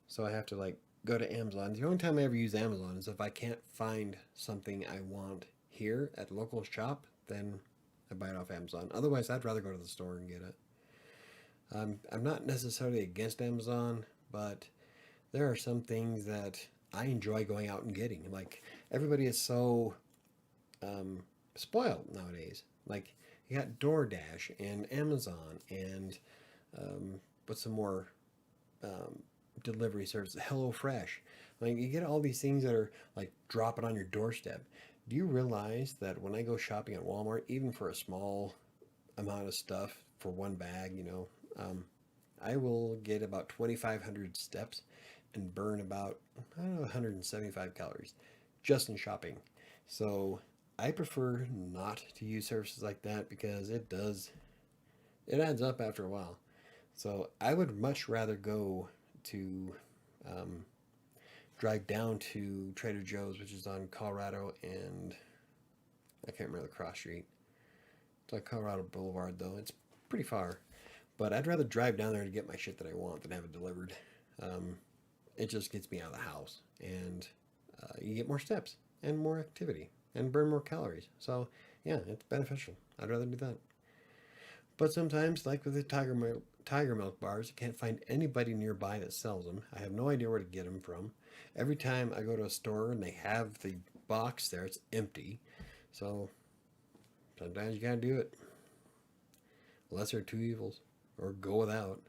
So I have to go to Amazon. The only time I ever use Amazon is if I can't find something I want here at the local shop, then I buy it off Amazon. Otherwise, I'd rather go to the store and get it. I'm not necessarily against Amazon, but there are some things that I enjoy going out and getting. Like, everybody is so spoiled nowadays. Like, you got DoorDash and Amazon and what's some more delivery service, HelloFresh. Like, you get all these things that are like dropping on your doorstep. Do you realize that when I go shopping at Walmart, even for a small amount of stuff for one bag, I will get about 2,500 steps and burn about 175 calories just in shopping. So I prefer not to use services like that because it adds up after a while. So I would much rather go to drive down to Trader Joe's, which is on Colorado and I can't remember the cross street. It's like Colorado Boulevard though. It's pretty far. But I'd rather drive down there to get my shit that I want than have it delivered. It just gets me out of the house. And you get more steps and more activity and burn more calories. So, yeah, it's beneficial. I'd rather do that. But sometimes, like with the tiger milk bars, I can't find anybody nearby that sells them. I have no idea where to get them from. Every time I go to a store and they have the box there, it's empty. So, sometimes you gotta do it. Lesser of two evils. Or go without.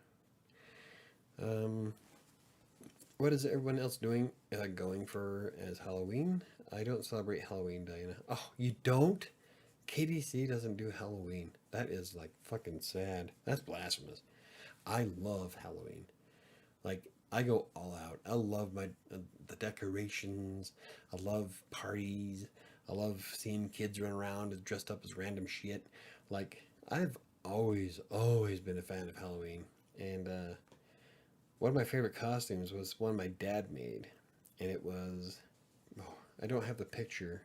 what is everyone else doing, going for as Halloween? I don't celebrate Halloween, Diana. Oh, you don't? KDC doesn't do Halloween. That is like fucking sad. That's blasphemous. I love Halloween. Like, I go all out. I love the decorations. I love parties. I love seeing kids run around dressed up as random shit. Like, I've always been a fan of Halloween. And one of my favorite costumes was one my dad made. And it was, oh, I don't have the picture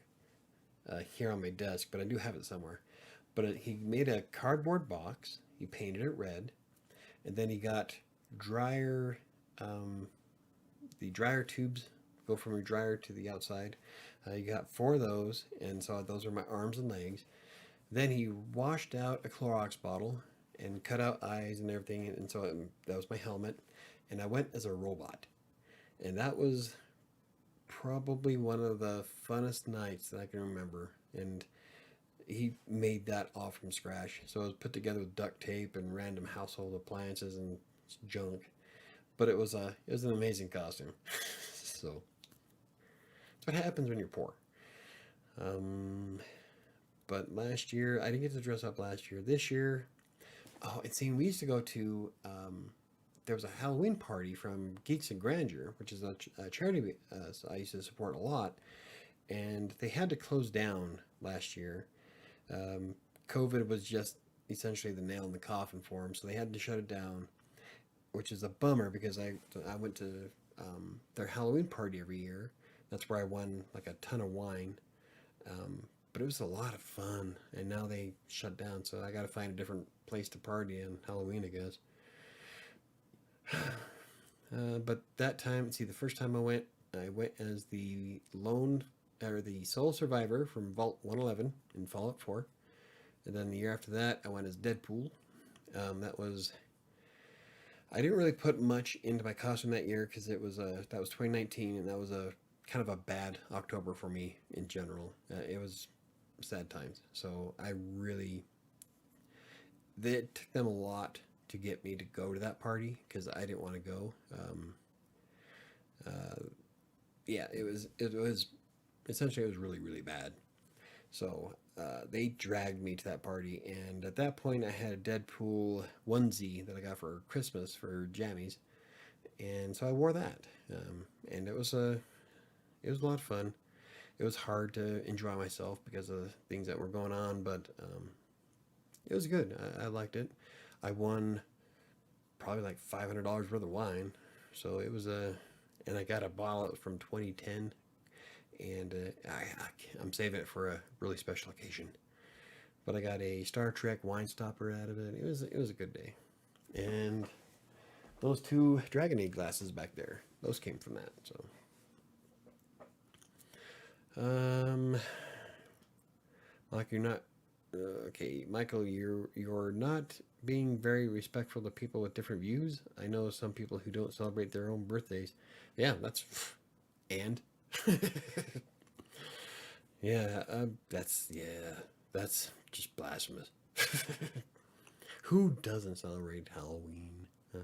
here on my desk, but I do have it somewhere. But he made a cardboard box. He painted it red. And then he got dryer, the dryer tubes go from your dryer to the outside. You got 4 of those, and so those are my arms and legs. Then he washed out a Clorox bottle and cut out eyes and everything, and so that was my helmet. And I went as a robot, and that was probably one of the funnest nights that I can remember. And he made that all from scratch, so it was put together with duct tape and random household appliances and junk. But it was an amazing costume. So that's what happens when you're poor. But last year I didn't get to dress up last year. This year, oh, and see, we used to go to there was a Halloween party from Geeks and Grandeur, which is a charity I used to support a lot, and they had to close down last year. COVID was just essentially the nail in the coffin for them, so they had to shut it down, which is a bummer because I went to their Halloween party every year. That's where I won like a ton of wine. But it was a lot of fun, and now they shut down, so I got to find a different place to party on Halloween, I guess. But that time, see, the first time I went as the sole survivor from Vault 111 in Fallout 4. And then the year after that, I went as Deadpool. I didn't really put much into my costume that year because that was 2019, and that was a kind of a bad October for me in general. It was sad times. So it took them a lot to get me to go to that party because I didn't want to go. Yeah, it was essentially, it was really, really bad. So they dragged me to that party, and at that point I had a Deadpool onesie that I got for Christmas for jammies, and so I wore that, and it was a lot of fun. It was hard to enjoy myself because of the things that were going on, but it was good. I liked it. I won probably like $500 worth of wine, so it was and I got a bottle from 2010, and I'm saving it for a really special occasion. But I got a Star Trek wine stopper out of it. It was a good day, and those 2 Dragonade glasses back there, those came from that. So. Like, you're not okay, Michael. You're not being very respectful to people with different views. I know some people who don't celebrate their own birthdays. Yeah, that's yeah, that's just blasphemous. Who doesn't celebrate Halloween? Huh?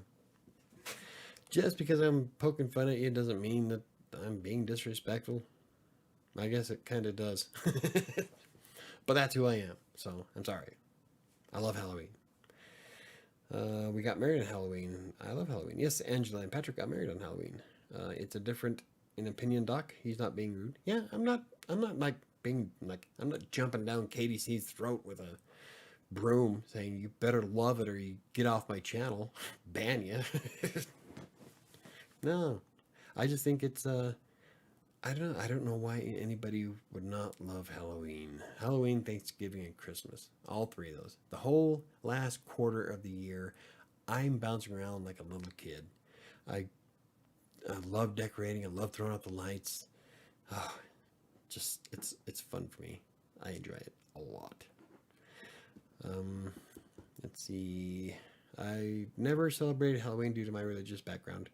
Just because I'm poking fun at you doesn't mean that I'm being disrespectful. I guess it kind of does. But that's who I am, so I'm sorry. I love Halloween. We got married on Halloween. I love Halloween. Yes, Angela and Patrick got married on Halloween. It's a different in opinion, Doc. He's not being rude. Yeah, I'm not like being like, I'm not jumping down KDC's throat with a broom saying you better love it or you get off my channel. Ban you. No. I just think it's I don't know why anybody would not love Halloween. Halloween, Thanksgiving, and Christmas. All 3 of those. The whole last quarter of the year, I'm bouncing around like a little kid. I love decorating. I love throwing out the lights. Oh, just it's fun for me. I enjoy it a lot. Let's see. I never celebrated Halloween due to my religious background.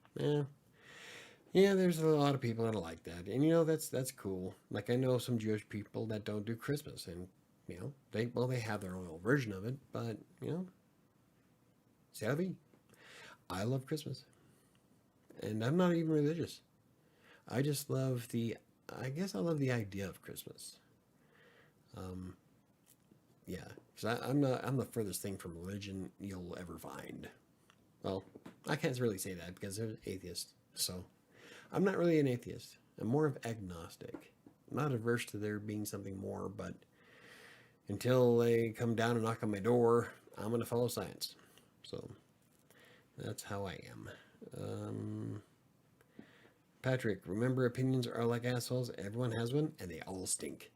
Yeah, there's a lot of people that are like that, and that's cool. Like, I know some Jewish people that don't do Christmas, and they have their own little version of it, but c'est la vie. I love Christmas, And I'm not even religious. I just love I guess I love the idea of Christmas. Um, yeah, because I'm the furthest thing from religion you'll ever find. Well, I can't really say that because there's atheists. So I'm not really an atheist. I'm more of agnostic. I'm not averse to there being something more, but until they come down and knock on my door, I'm going to follow science. So that's how I am. Patrick, remember opinions are like assholes. Everyone has one, and they all stink.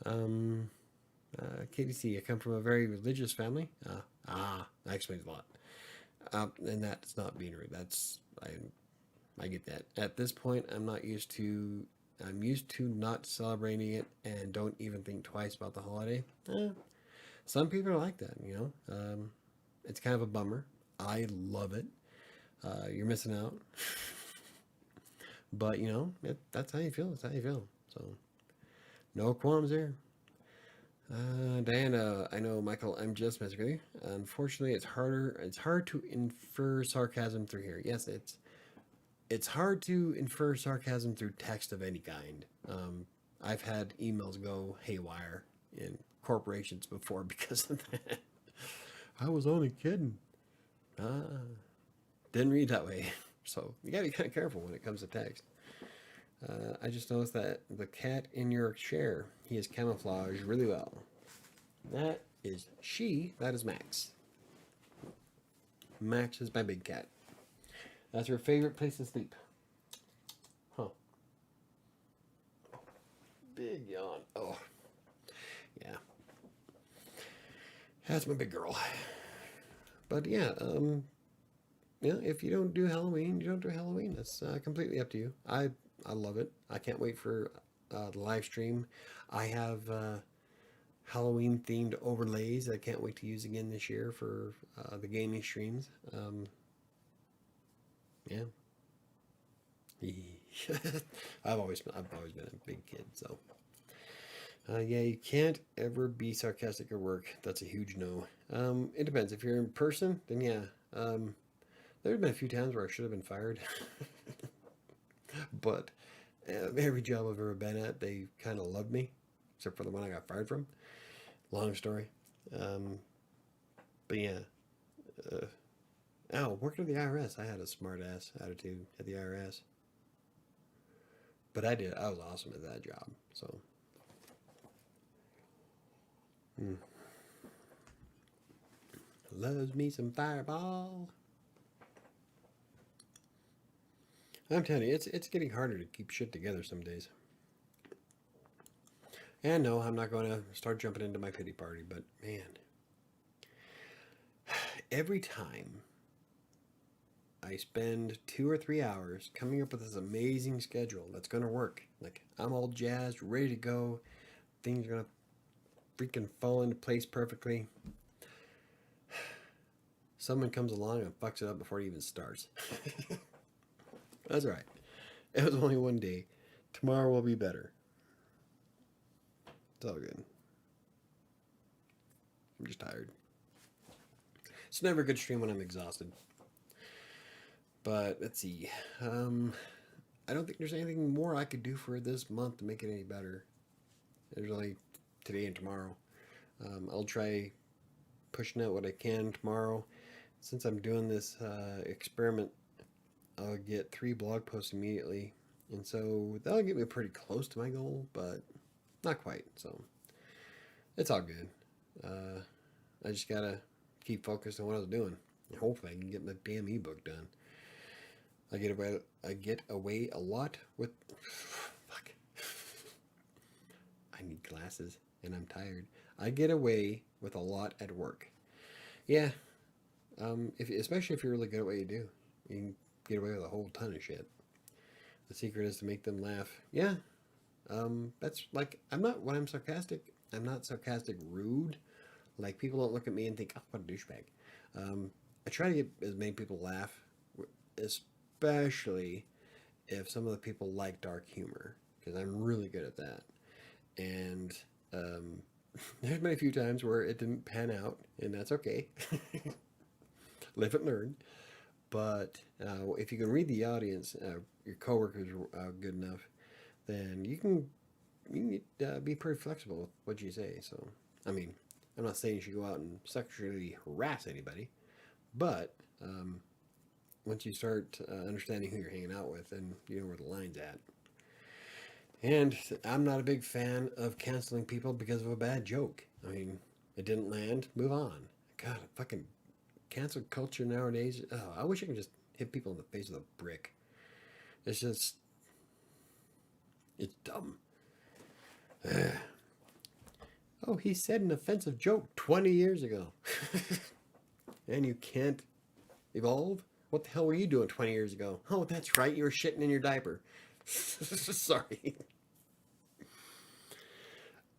KDC, I come from a very religious family. That explains a lot. And that's not being rude. I get that. At this point, I'm used to not celebrating it and don't even think twice about the holiday. Some people are like that, you know. It's kind of a bummer. I love it. You're missing out. But, you know, that's how you feel. That's how you feel. So, no qualms there. Diana, I know, Michael, I'm just messing with you. Unfortunately, it's hard to infer sarcasm through here. Yes, it's hard to infer sarcasm through text of any kind. I've had emails go haywire in corporations before because of that. I was only kidding. Didn't read that way. So you gotta be kind of careful when it comes to text. I just noticed that the cat in your chair, he is camouflaged really well. That is Max. Max is my big cat. That's her favorite place to sleep. Huh. Big yawn. Oh. Yeah. That's my big girl. But yeah, if you don't do Halloween, you don't do Halloween. That's completely up to you. I love it. I can't wait for the live stream. I have Halloween themed overlays I can't wait to use again this year for the gaming streams. Yeah. I've always been a big kid, so yeah, you can't ever be sarcastic at work. That's a huge no. It depends. If you're in person, then yeah. There have been a few times where I should have been fired, but every job I've ever been at, they kind of loved me, except for the one I got fired from. Long story. But yeah. Working at the IRS, I had a smart ass attitude at the IRS. But I was awesome at that job, so. Loves me some Fireball. I'm telling you, it's getting harder to keep shit together some days. And no, I'm not going to start jumping into my pity party, but man, every time I spend 2 or 3 hours coming up with this amazing schedule that's going to work, like I'm all jazzed, ready to go, things are going to freaking fall into place perfectly, someone comes along and fucks it up before it even starts. That's right. It was only one day. Tomorrow will be better. It's all good. I'm just tired. It's never a good stream when I'm exhausted. But let's see. I don't think there's anything more I could do for this month to make it any better. There's only today and tomorrow. I'll try pushing out what I can tomorrow. Since I'm doing this experiment, I'll get 3 blog posts immediately. And so that'll get me pretty close to my goal, but not quite. So it's all good. I just gotta keep focused on what I was doing. And hopefully I can get my damn ebook done. I get away a lot with... Fuck. I need glasses, and I'm tired. I get away with a lot at work. Yeah. Especially if you're really good at what you do. You can get away with a whole ton of shit. The secret is to make them laugh. Yeah. That's like, when I'm sarcastic, I'm not sarcastic rude. Like, people don't look at me and think, oh, what a douchebag. I try to get as many people laugh, especially if some of the people like dark humor, because I'm really good at that. And there's been a few times where it didn't pan out, and that's okay. live and learn. But if you can read the audience, your coworkers are good enough, then you can be pretty flexible with what you say. So, I mean, I'm not saying you should go out and sexually harass anybody, but once you start understanding who you're hanging out with, then you know where the line's at. And I'm not a big fan of canceling people because of a bad joke. I mean, it didn't land, move on. God, fucking cancel culture nowadays. Oh, I wish I could just hit people in the face with a brick. It's just, it's dumb. Oh, he said an offensive joke 20 years ago. And you can't evolve? What the hell were you doing 20 years ago? Oh, that's right, you were shitting in your diaper. Sorry.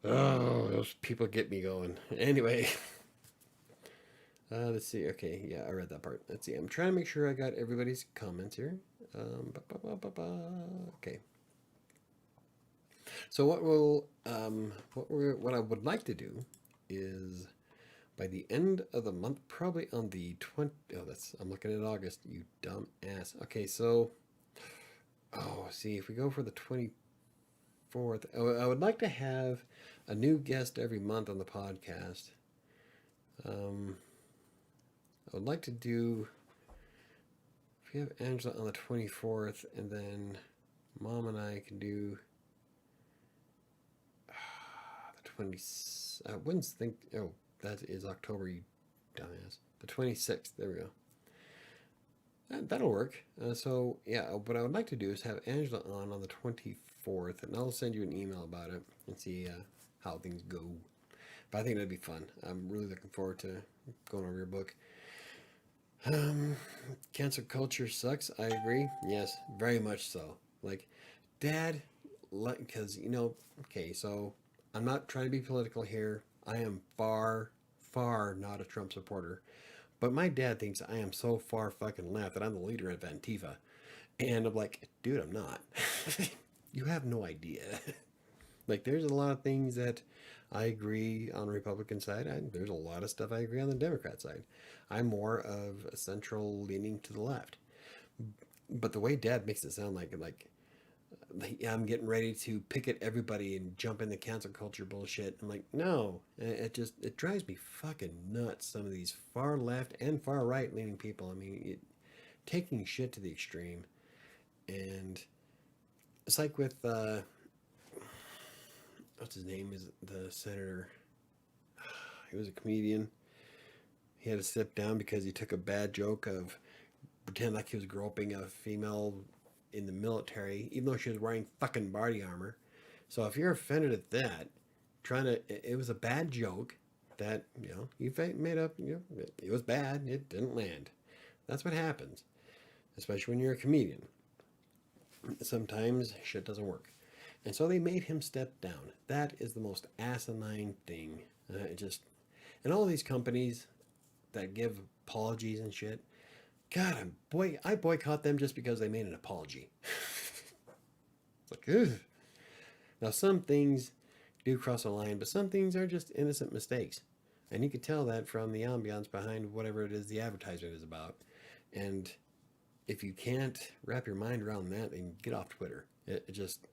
Oh, those people get me going. Anyway. Let's see. Okay, yeah, I read that part. Let's see. I'm trying to make sure I got everybody's comments here. Okay. So what I would like to do is by the end of the month, probably on the 20. Oh, I'm looking at August. You dumb ass. Okay, so see if we go for the 24th. I would like to have a new guest every month on the podcast. I would like to do, if we have Angela on the 24th, and then Mom and I can do the 20. I wouldn't think. Oh, that is October, you dumbass. The 26th. There we go. That'll work. So yeah, what I would like to do is have Angela on the 24th, and I'll send you an email about it and see how things go. But I think that'd be fun. I'm really looking forward to going over your book. Cancel culture sucks. I agree. Yes, very much so. Like, Dad, because okay, so I'm not trying to be political here. I am far, far not a Trump supporter. But my dad thinks I am so far fucking left that I'm the leader of Antifa. And I'm like, dude, I'm not. You have no idea. Like, there's a lot of things that I agree on the Republican side. There's a lot of stuff I agree on the Democrat side. I'm more of a central leaning to the left. But the way Dad makes it sound like I'm getting ready to picket everybody and jump in the cancel culture bullshit. I'm like, no, it drives me fucking nuts. Some of these far left and far right leaning people. I mean, taking shit to the extreme. And it's like with, what's his name, is the senator? He was a comedian. He had to step down because he took a bad joke of pretend like he was groping a female in the military, even though she was wearing fucking body armor. So if you're offended at that, it was a bad joke that, you made up, it was bad, it didn't land. That's what happens, especially when you're a comedian. Sometimes shit doesn't work. And so they made him step down. That is the most asinine thing. And all these companies that give apologies and shit, God, I boycott them just because they made an apology. Like, ugh. Now, some things do cross a line, but some things are just innocent mistakes. And you can tell that from the ambiance behind whatever it is the advertisement is about. And if you can't wrap your mind around that, then get off Twitter. It just,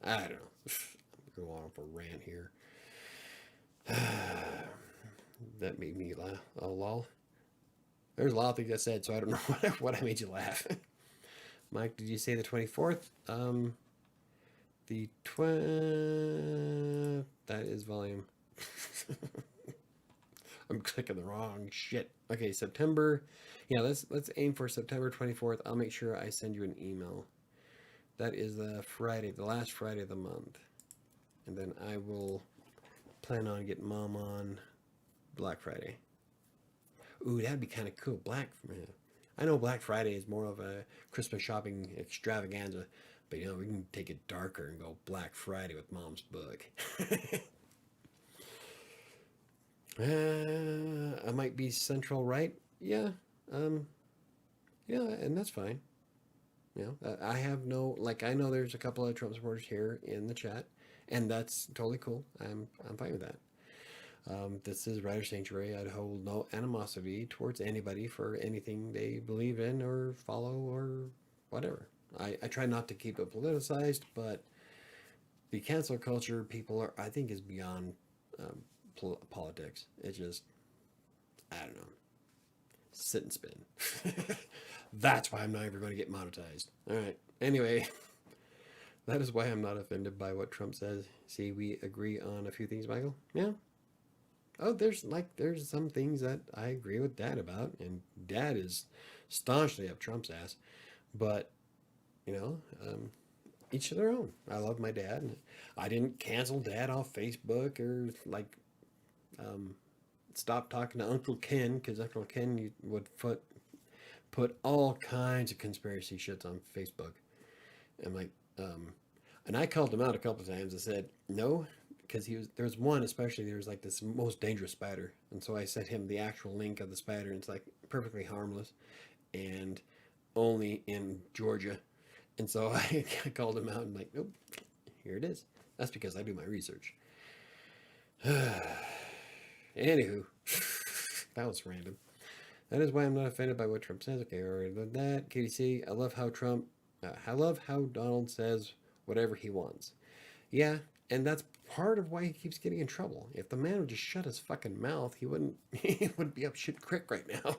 I don't know. I'm going off a rant here. That made me laugh. Oh, lol. There's a lot of things I said, so I don't know what I made you laugh. Mike, did you say the 24th? That is volume. I'm clicking the wrong shit. Okay, September. Yeah, let's aim for September 24th. I'll make sure I send you an email. That is the last Friday of the month. And then I will plan on getting Mom on Black Friday. Ooh, that'd be kind of cool. I know Black Friday is more of a Christmas shopping extravaganza, but we can take it darker and go Black Friday with Mom's book. I might be central right. Yeah. Yeah, and that's fine. I have no, I know there's a couple of Trump supporters here in the chat, and that's totally cool. I'm fine with that. This is WriterSanctuary. I'd hold no animosity towards anybody for anything they believe in or follow or whatever. I try not to keep it politicized, but the cancel culture people are, I think, is beyond politics. It just, I don't know, sit and spin. That's why I'm not ever going to get monetized. All right. Anyway, that is why I'm not offended by what Trump says. See, we agree on a few things, Michael. Yeah. Oh, there's some things that I agree with Dad about, and Dad is staunchly up Trump's ass. But you know, each to their own. I love my dad. I didn't cancel Dad off Facebook or like stop talking to Uncle Ken because Uncle Ken would put all kinds of conspiracy shits on Facebook. And like, and I called him out a couple of times. I said no, because there was one especially. There was like this most dangerous spider, and so I sent him the actual link of the spider, and it's like perfectly harmless, and only in Georgia. And so I called him out and like, nope, here it is. That's because I do my research. Anywho, that was random. That is why I'm not offended by what Trump says. Okay, already read that. KDC, I love how Donald says whatever he wants. Yeah, and that's part of why he keeps getting in trouble. If the man would just shut his fucking mouth, he wouldn't be up shit creek right now.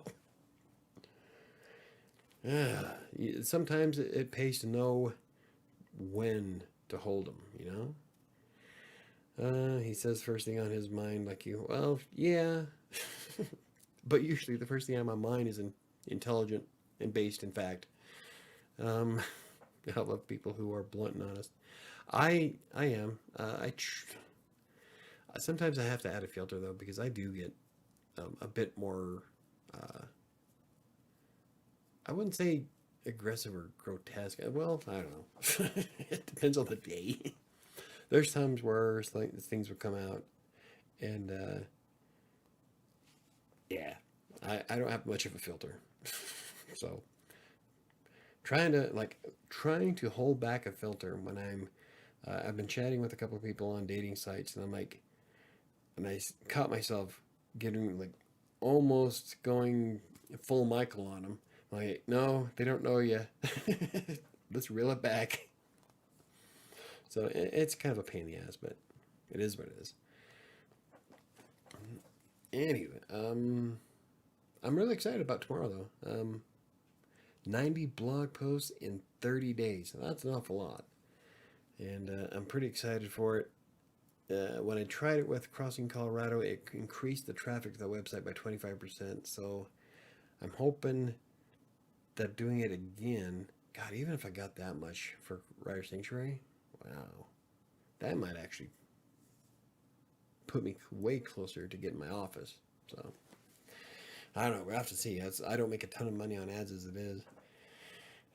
Sometimes it pays to know when to hold them, you know? He says first thing on his mind, like you, well, yeah. But usually the first thing on my mind is intelligent and based in fact. I love people who are blunt and honest. I am. Sometimes I have to add a filter though, because I do get a bit more, I wouldn't say aggressive or grotesque. Well, I don't know. It depends on the day. There's times where things would come out, and yeah, I don't have much of a filter. So trying to hold back a filter when I've been chatting with a couple of people on dating sites, and I caught myself getting like almost going full Michael on them. Like, no, they don't know you. Let's reel it back. So it's kind of a pain in the ass, but it is what it is. Anyway, I'm really excited about tomorrow, though. 90 blog posts in 30 days. That's an awful lot. And I'm pretty excited for it. When I tried it with Crossing Colorado, it increased the traffic to the website by 25%. So I'm hoping that doing it again, God, even if I got that much for WriterSanctuary, wow, that might actually put me way closer to getting my office. So I don't know. We'll have to see. I don't make a ton of money on ads as it is.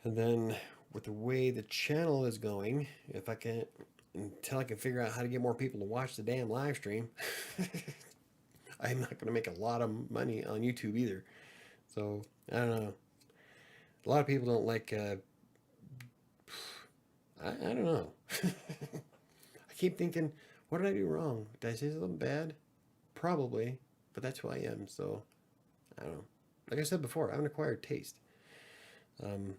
And then with the way the channel is going, until I can figure out how to get more people to watch the damn live stream, I'm not going to make a lot of money on YouTube either. So I don't know. A lot of people don't like, I don't know. I keep thinking, what did I do wrong? Did I say something bad? Probably, but that's who I am. So I don't know. Like I said before, I have an acquired taste. I'm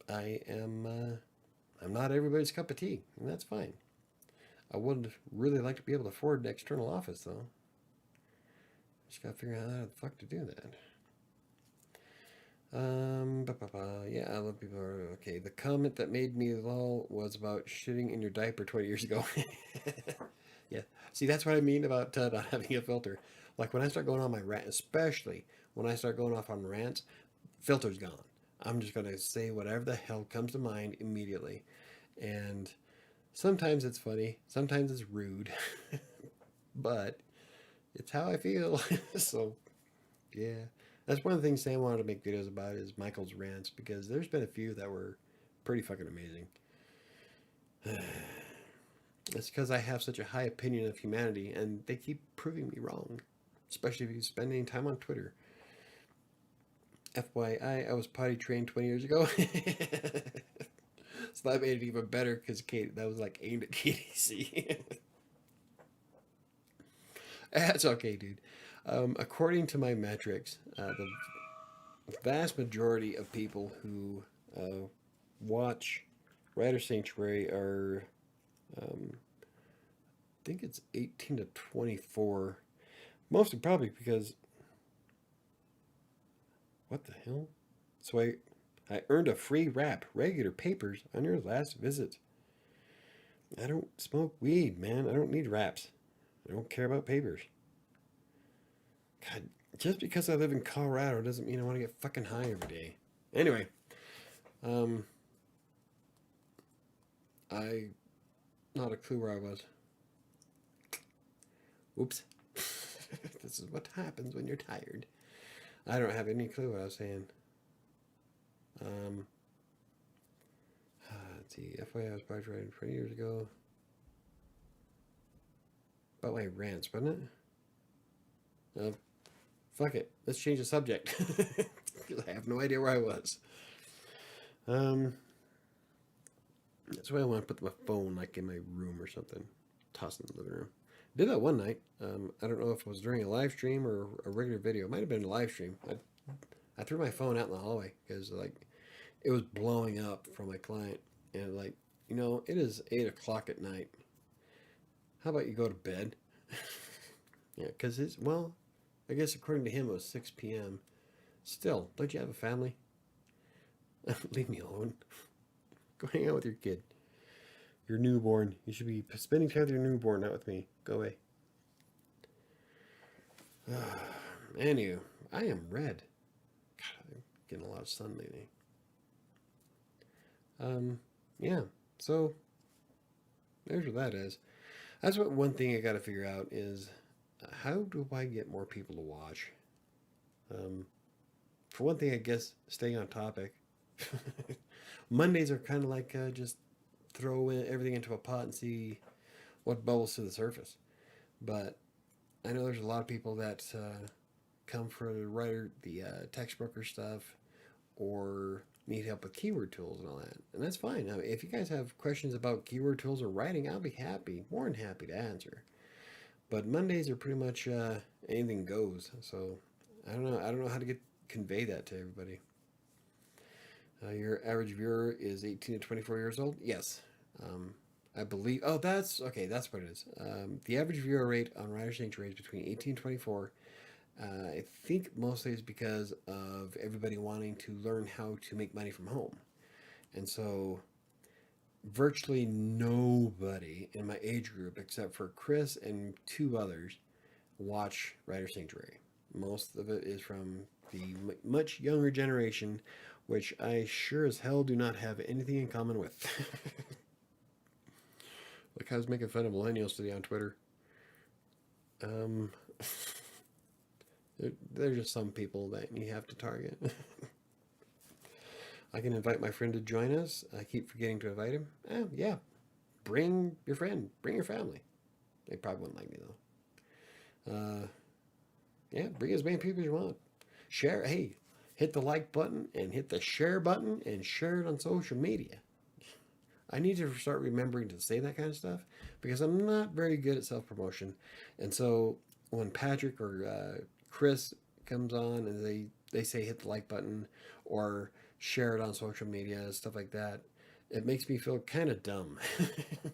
not everybody's cup of tea, and that's fine. I would really like to be able to afford an external office, though. Just gotta figure out how the fuck to do that. Yeah, I love people. Okay, the comment that made me lol was about shitting in your diaper 20 years ago. Yeah, see, that's what I mean about not having a filter. Like when I start going on my rant, especially when I start going off on rants, filter's gone. I'm just gonna say whatever the hell comes to mind immediately, and sometimes it's funny, sometimes it's rude, but it's how I feel. So yeah. That's one of the things Sam wanted to make videos about is Michael's rants, because there's been a few that were pretty fucking amazing. It's because I have such a high opinion of humanity, and they keep proving me wrong, especially if you spend any time on Twitter. FYI, I was potty trained 20 years ago. So that made it even better because that was like aimed at KDC. That's okay, dude. According to my metrics, the vast majority of people who watch Writer Sanctuary are, I think it's 18 to 24. Mostly probably because, what the hell? So I earned a free wrap, regular papers on your last visit. I don't smoke weed, man. I don't need wraps. I don't care about papers. God, just because I live in Colorado doesn't mean I want to get fucking high every day. Anyway, um, I not a clue where I was. Oops. This is what happens when you're tired. I don't have any clue what I was saying. Let's see. FYI, I was probably writing 20 years ago. About my rants, wasn't it? Fuck it. Let's change the subject. I have no idea where I was. That's why I want to put my phone like in my room or something. Toss it in the living room. I did that one night. I don't know if it was during a live stream or a regular video. It might have been a live stream. I threw my phone out in the hallway because like it was blowing up from my client. And like, it is 8 o'clock at night. How about you go to bed? Yeah, because I guess according to him it was 6 p.m. Still, don't you have a family? Leave me alone. Go hang out with your kid. Your newborn. You should be spending time with your newborn, not with me. Go away. Anywho, I am red. God, I'm getting a lot of sun lately. Yeah, so there's what that is. That's what one thing I got to figure out is how do I get more people to watch? For one thing, I guess staying on topic. Mondays are kind of like just throw everything into a pot and see what bubbles to the surface. But I know there's a lot of people that come for the text broker stuff, or need help with keyword tools and all that. And that's fine. I mean, if you guys have questions about keyword tools or writing, I'll be more than happy to answer. But Mondays are pretty much anything goes. So I don't know how to convey that to everybody. Your average viewer is 18 to 24 years old? Yes. I believe, that's what it is. The average viewer rate on Writer Sanctuary is between 18 and 24. I think mostly is because of everybody wanting to learn how to make money from home. And so virtually nobody in my age group, except for Chris and 2 others, watch Writer Sanctuary. Most of it is from the much younger generation, which I sure as hell do not have anything in common with. Like I was making fun of millennials today on Twitter. There's just some people that you have to target. I can invite my friend to join us. I keep forgetting to invite him. Yeah. Bring your friend. Bring your family. They probably wouldn't like me though. Yeah, bring as many people as you want. Share. Hey, hit the like button and hit the share button and share it on social media. I need to start remembering to say that kind of stuff because I'm not very good at self-promotion. And so when Patrick or Chris comes on and they say hit the like button or share it on social media, stuff like that, it makes me feel kind of dumb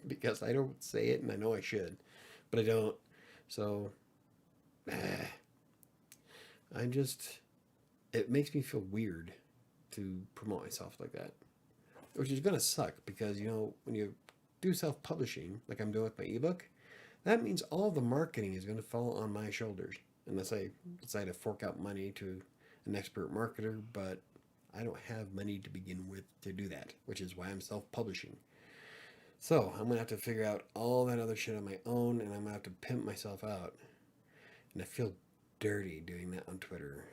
because I don't say it and I know I should, but I don't. So it makes me feel weird to promote myself like that, which is going to suck because, when you do self-publishing, like I'm doing with my ebook, that means all the marketing is going to fall on my shoulders unless I decide to fork out money to an expert marketer, but I don't have money to begin with to do that, which is why I'm self-publishing. So I'm going to have to figure out all that other shit on my own, and I'm going to have to pimp myself out. And I feel dirty doing that on Twitter.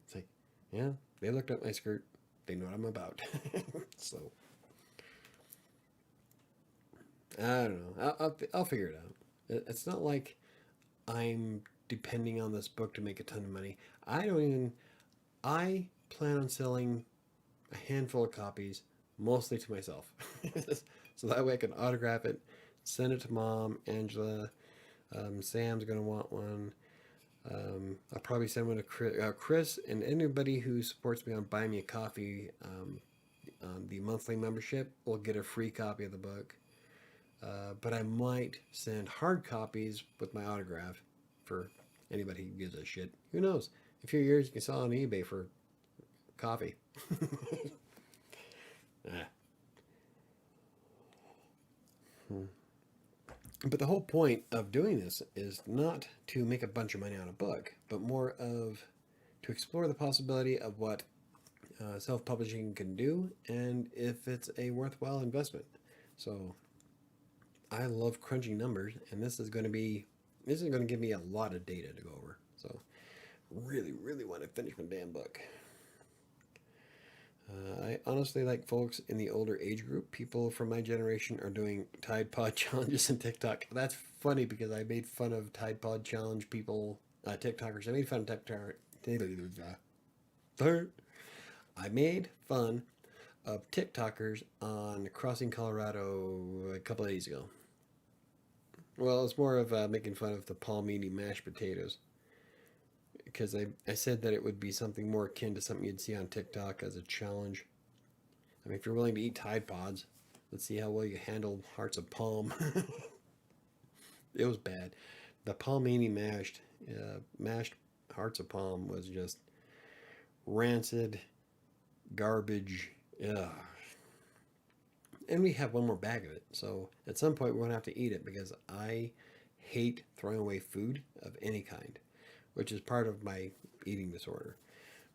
It's like, yeah, they looked at my skirt. They know what I'm about. So, I don't know. I'll figure it out. It's not like I'm depending on this book to make a ton of money. I plan on selling a handful of copies, mostly to myself. So that way I can autograph it, send it to Mom, Angela. Sam's going to want one. I'll probably send one to Chris, and anybody who supports me on Buy Me a Coffee on the monthly membership will get a free copy of the book. But I might send hard copies with my autograph for anybody who gives a shit. Who knows? In a few years, you can sell on eBay for coffee. But the whole point of doing this is not to make a bunch of money on a book, but more of to explore the possibility of what self-publishing can do and if it's a worthwhile investment. So I love crunching numbers, and this is going to give me a lot of data to go over. So really, really want to finish my damn book. I honestly like folks in the older age group. People from my generation are doing Tide Pod challenges on TikTok. That's funny because I made fun of Tide Pod challenge people, TikTokers. I made fun of TikTok. I made fun of TikTokers on Crossing Colorado a couple of days ago. Well, it's more of making fun of the palmini mashed potatoes. Because I said that it would be something more akin to something you'd see on TikTok as a challenge. I mean, if you're willing to eat Tide Pods, let's see how well you handle Hearts of Palm. It was bad. The palmini mashed Hearts of Palm was just rancid garbage. Ugh. And we have one more bag of it. So at some point we're going to have to eat it because I hate throwing away food of any kind, which is part of my eating disorder,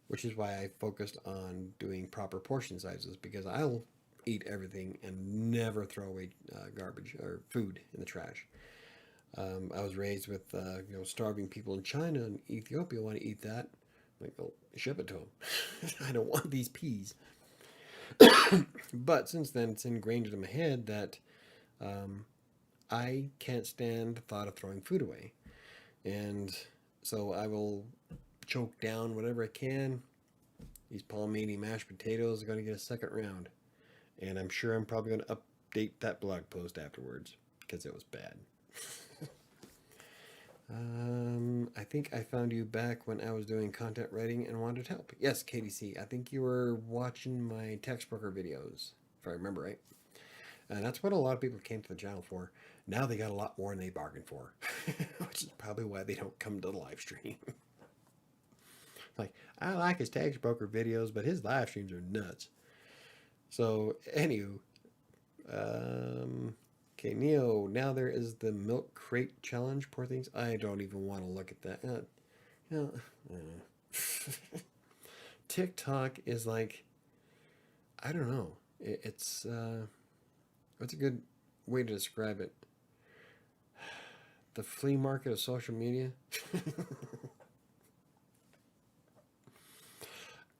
which is why I focused on doing proper portion sizes, because I'll eat everything and never throw away garbage or food in the trash. I was raised with starving people in China and Ethiopia want to eat that. I'm like, oh, ship it to them. I don't want these peas. But since then, it's ingrained into my head that I can't stand the thought of throwing food away. And so I will choke down whatever I can. These palmini mashed potatoes are going to get a second round. And I'm sure I'm probably going to update that blog post afterwards because it was bad. I think I found you back when I was doing content writing and wanted help. Yes, KDC. I think you were watching my text broker videos, if I remember right. And that's what a lot of people came to the channel for. Now they got a lot more than they bargained for, which is probably why they don't come to the live stream. Like, I like his text broker videos, but his live streams are nuts. So, anywho, okay, Neo, now there is the milk crate challenge. Poor things. I don't even want to look at that. TikTok is like, I don't know. It's what's a good way to describe it? The flea market of social media.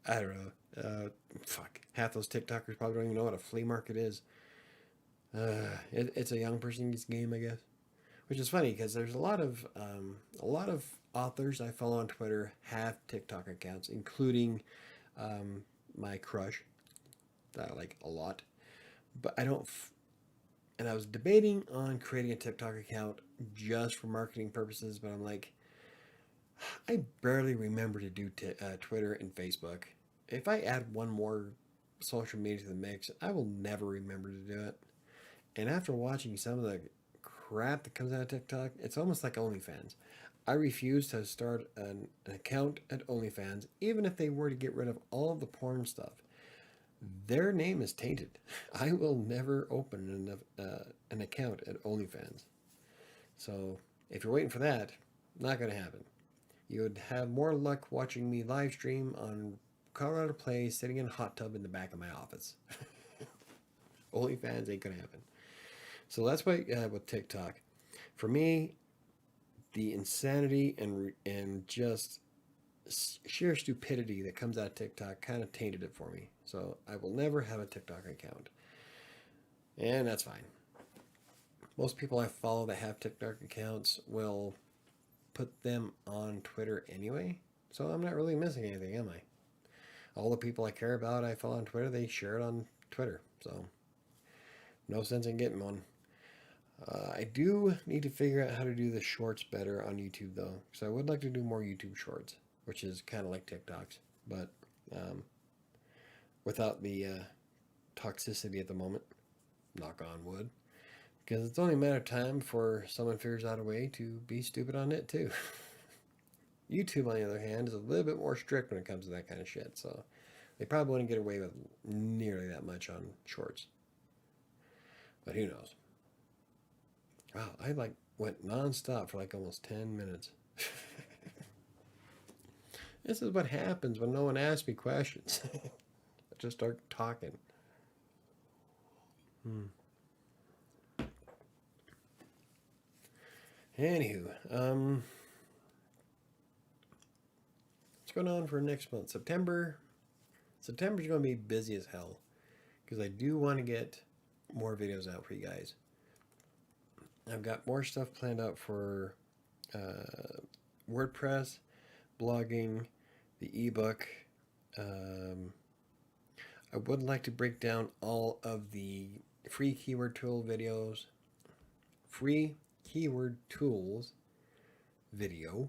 I don't know. Fuck. Half those TikTokers probably don't even know what a flea market is. It's a young person's game, I guess. Which is funny because there's a lot of authors I follow on Twitter have TikTok accounts, including my crush that I like a lot. But I don't. And I was debating on creating a TikTok account just for marketing purposes, but I'm like, I barely remember to do Twitter and Facebook. If I add one more social media to the mix, I will never remember to do it. And after watching some of the crap that comes out of TikTok, it's almost like OnlyFans. I refuse to start an account at OnlyFans, even if they were to get rid of all of the porn stuff. Their name is tainted. I will never open an account at OnlyFans. So if you're waiting for that, not going to happen. You would have more luck watching me live stream on Colorado Play sitting in a hot tub in the back of my office. OnlyFans ain't going to happen. So that's why with TikTok. For me, the insanity and just sheer stupidity that comes out of TikTok kind of tainted it for me. So I will never have a TikTok account. And that's fine. Most people I follow that have TikTok accounts will put them on Twitter anyway. So I'm not really missing anything, am I? All the people I care about I follow on Twitter, they share it on Twitter. So no sense in getting one. I do need to figure out how to do the shorts better on YouTube, though. So I would like to do more YouTube shorts, which is kind of like TikToks, but without the toxicity at the moment. Knock on wood. Because it's only a matter of time before someone figures out a way to be stupid on it, too. YouTube, on the other hand, is a little bit more strict when it comes to that kind of shit, so they probably wouldn't get away with nearly that much on shorts. But who knows? Wow, I went non-stop for almost 10 minutes. This is what happens when no one asks me questions. I just start talking. Anywho, what's going on for next month? September's going to be busy as hell because I do want to get more videos out for you guys. I've got more stuff planned out for WordPress, blogging, the ebook. I would like to break down all of the free keyword tool videos, free keyword tools video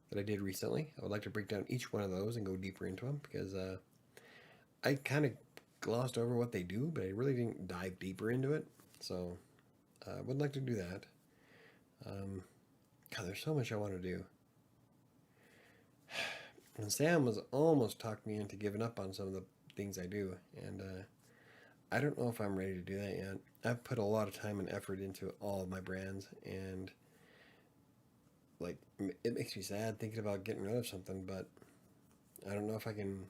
that I did recently. I would like to break down each one of those and go deeper into them because I kind of glossed over what they do, but I really didn't dive deeper into it. So I would like to do that. God, there's so much I want to do. And Sam was almost talked me into giving up on some of the things I do, and I don't know if I'm ready to do that yet. I've put a lot of time and effort into all of my brands, and it makes me sad thinking about getting rid of something, but I don't know if I can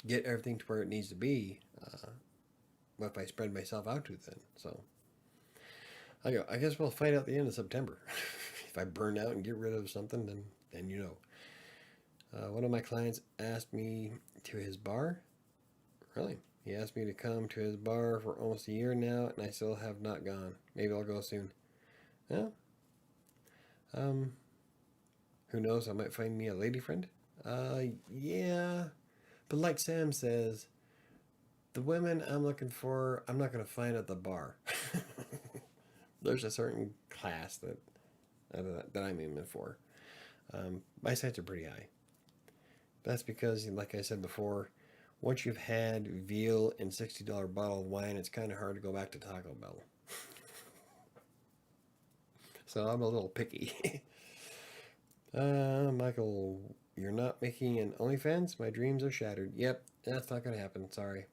get everything to where it needs to be. What if I spread myself out too thin? So I guess we'll find out at the end of September. If I burn out and get rid of something, then you know. One of my clients asked me to his bar. Really? He asked me to come to his bar for almost a year now, and I still have not gone. Maybe I'll go soon. Yeah. Who knows? I might find me a lady friend. Yeah. But like Sam says, the women I'm looking for, I'm not going to find at the bar. There's a certain class that I'm aiming for. My sights are pretty high. That's because, like I said before, once you've had veal and $60 bottle of wine, it's kind of hard to go back to Taco Bell. So I'm a little picky. Michael, you're not making an OnlyFans? My dreams are shattered. Yep, that's not going to happen. Sorry.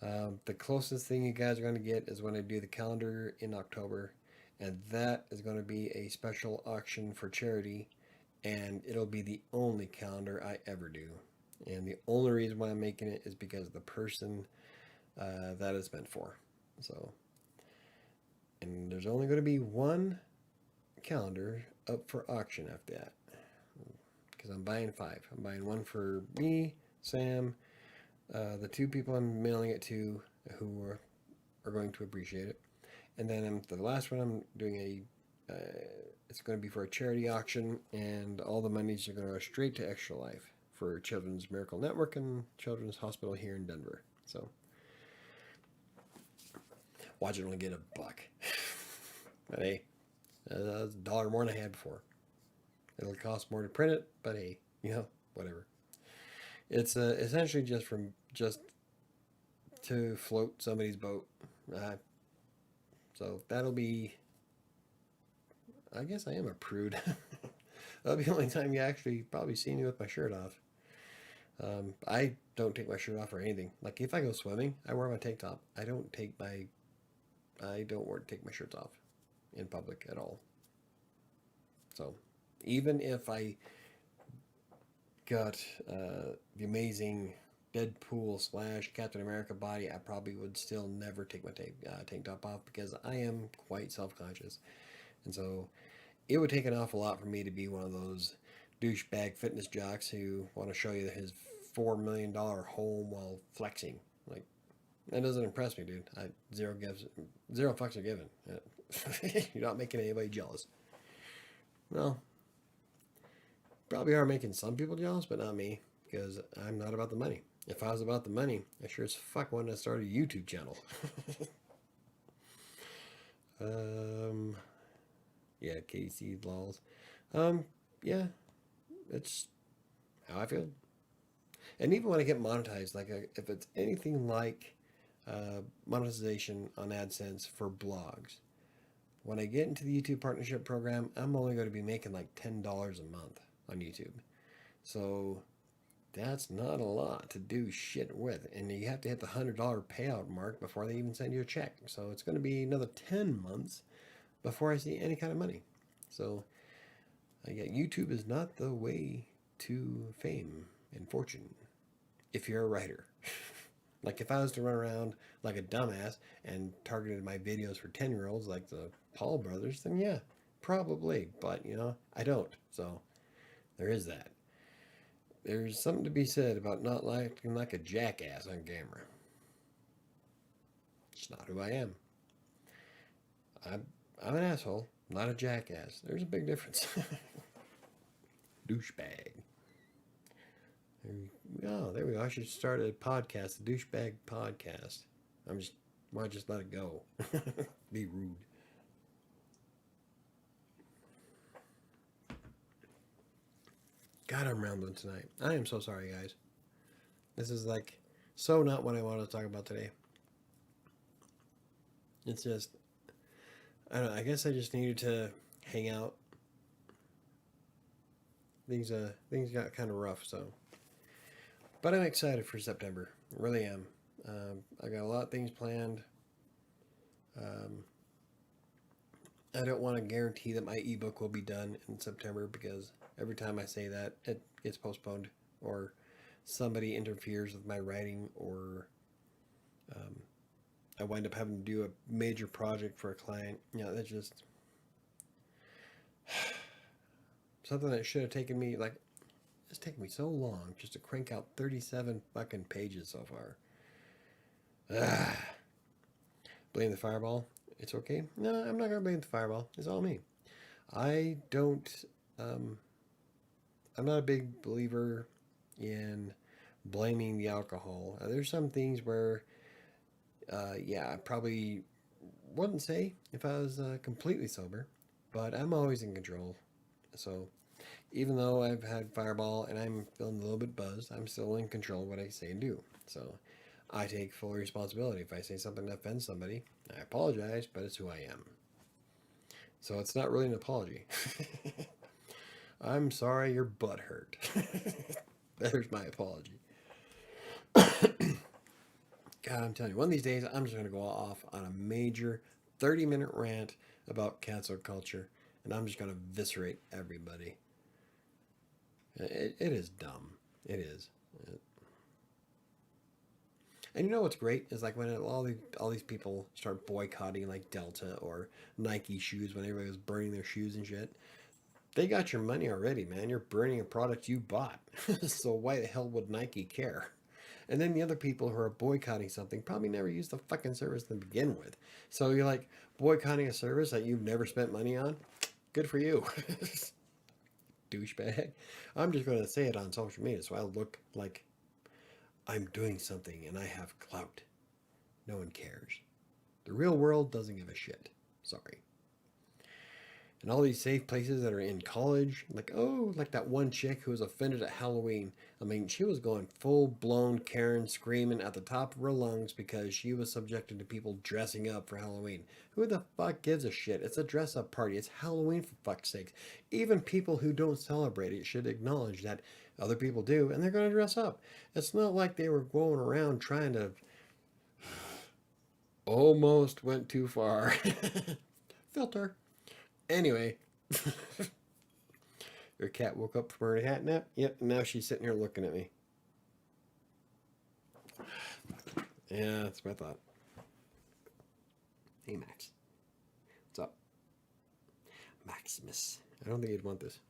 The closest thing you guys are going to get is when I do the calendar in October, and that is going to be a special auction for charity, and it'll be the only calendar I ever do. And the only reason why I'm making it is because of the person that it's meant for. So, and there's only going to be one calendar up for auction after that, because I'm buying 5. I'm buying one for me, Sam, the 2 people I'm mailing it to who are going to appreciate it, and then the last one I'm doing it's going to be for a charity auction, and all the monies are going to go straight to Extra Life for Children's Miracle Network and Children's Hospital here in Denver. So watch it only get $1. But hey, that's $1 more than I had before. It'll cost more to print it, but hey, whatever. It's essentially just to float somebody's boat. So that'll be, I guess I am a prude. That'll be the only time you actually probably see me with my shirt off. I don't take my shirt off or anything. Like if I go swimming, I wear my tank top. I don't take my shirts off in public at all. So even if I got the amazing Deadpool / Captain America body, I probably would still never take my tank top off because I am quite self-conscious. And so it would take an awful lot for me to be one of those douchebag fitness jocks who want to show you his $4 million home while flexing. Like, that doesn't impress me, dude. Zero fucks are given. You're not making anybody jealous. Well, probably are making some people jealous, but not me, because I'm not about the money. If I was about the money, I sure as fuck wanted to start a YouTube channel. Yeah, Casey Laws. Yeah, it's how I feel. And even when I get monetized, like if it's anything like monetization on AdSense for blogs, when I get into the YouTube partnership program, I'm only going to be making like $10 a month on YouTube. So that's not a lot to do shit with. And you have to hit the $100 payout mark before they even send you a check. So it's going to be another 10 months before I see any kind of money. So yeah, YouTube is not the way to fame and fortune if you're a writer. Like if I was to run around like a dumbass and targeted my videos for 10-year-olds like the Paul brothers, then yeah, probably. But I don't. So there is that. There's something to be said about not acting like a jackass on camera. It's not who I am. I'm an asshole, not a jackass. There's a big difference. Douchebag. There we go. I should start a podcast, the Douchebag Podcast. Might just let it go. Be rude. God, I'm rambling tonight. I am so sorry, guys. This is like so not what I wanted to talk about today. It's just, I don't know, I guess I just needed to hang out. Things got kind of rough, so. But I'm excited for September. I really am. I got a lot of things planned. I don't want to guarantee that my ebook will be done in September because every time I say that, it gets postponed or somebody interferes with my writing or I wind up having to do a major project for a client. That's just something that should have taken me it's taken me so long just to crank out 37 fucking pages so far. Blame the fireball. It's okay. No, I'm not gonna blame the fireball. It's all me. I don't. I'm not a big believer in blaming the alcohol. There's some things where, I probably wouldn't say if I was completely sober, but I'm always in control. So even though I've had fireball and I'm feeling a little bit buzzed, I'm still in control of what I say and do. So I take full responsibility. If I say something that offends somebody, I apologize, but it's who I am. So it's not really an apology. I'm sorry your butt hurt. There's my apology. God, I'm telling you, one of these days I'm just going to go off on a major 30-minute rant about cancel culture, and I'm just going to eviscerate everybody. It is dumb. It is. And you know what's great is like when all these people start boycotting like Delta or Nike shoes when everybody was burning their shoes and shit. They got your money already, man. You're burning a product you bought. So why the hell would Nike care? And then the other people who are boycotting something probably never used the fucking service to begin with. So you're like boycotting a service that you've never spent money on? Good for you. Douchebag. I'm just going to say it on social media so I look like I'm doing something and I have clout. No one cares. The real world doesn't give a shit. Sorry. And all these safe places that are in college, like that one chick who was offended at Halloween. I mean, she was going full-blown Karen screaming at the top of her lungs because she was subjected to people dressing up for Halloween. Who the fuck gives a shit? It's a dress-up party. It's Halloween, for fuck's sake. Even people who don't celebrate it should acknowledge that other people do, and they're going to dress up. It's not like they were going around trying to... Almost went too far. Filter. Anyway, your cat woke up from her cat nap. Yep, and now she's sitting here looking at me. Yeah, that's what I thought. Hey, Max. What's up? Maximus. I don't think you'd want this.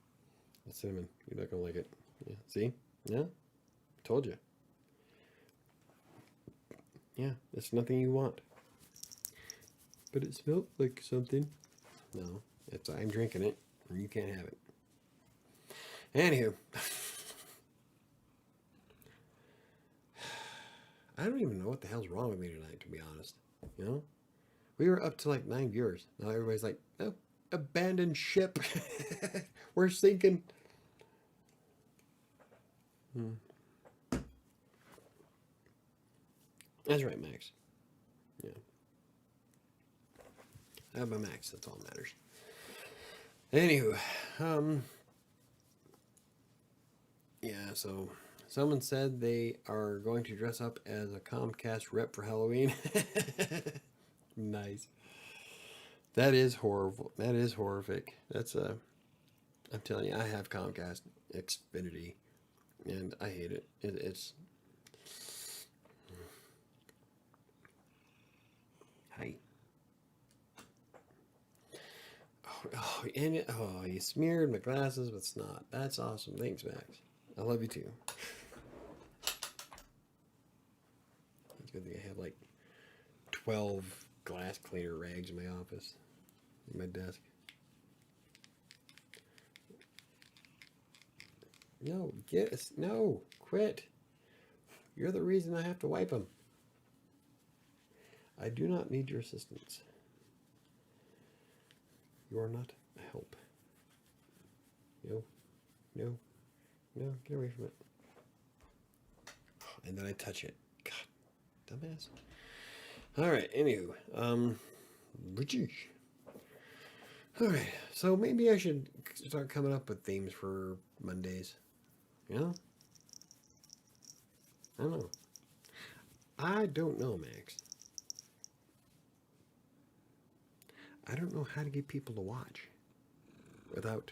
It's cinnamon. You're not going to like it. Yeah, see? Yeah? Told you. Yeah, it's nothing you want. But it smelled like something. No. I'm drinking it, or you can't have it. Anywho, I don't even know what the hell's wrong with me tonight, to be honest. We were up to like 9 viewers. Now everybody's like, "Oh, abandoned ship. We're sinking." That's right, Max. Yeah. I have my Max. That's all that matters. Anywho, yeah, so someone said they are going to dress up as a Comcast rep for Halloween. Nice. That is horrible. That is horrific. That's I'm telling you, I have Comcast Xfinity, and I hate it. It's. Hi. Oh, you smeared my glasses with snot. That's awesome. Thanks, Max. I love you too. It's good that I have like 12 glass cleaner rags in my office, in my desk. No, no, quit. You're the reason I have to wipe them. I do not need your assistance. You are not a help. No, no, no, get away from it. And then I touch it. God, dumbass. Alright, anywho. Alright, so maybe I should start coming up with themes for Mondays. You know? I don't know. I don't know, Max. I don't know how to get people to watch without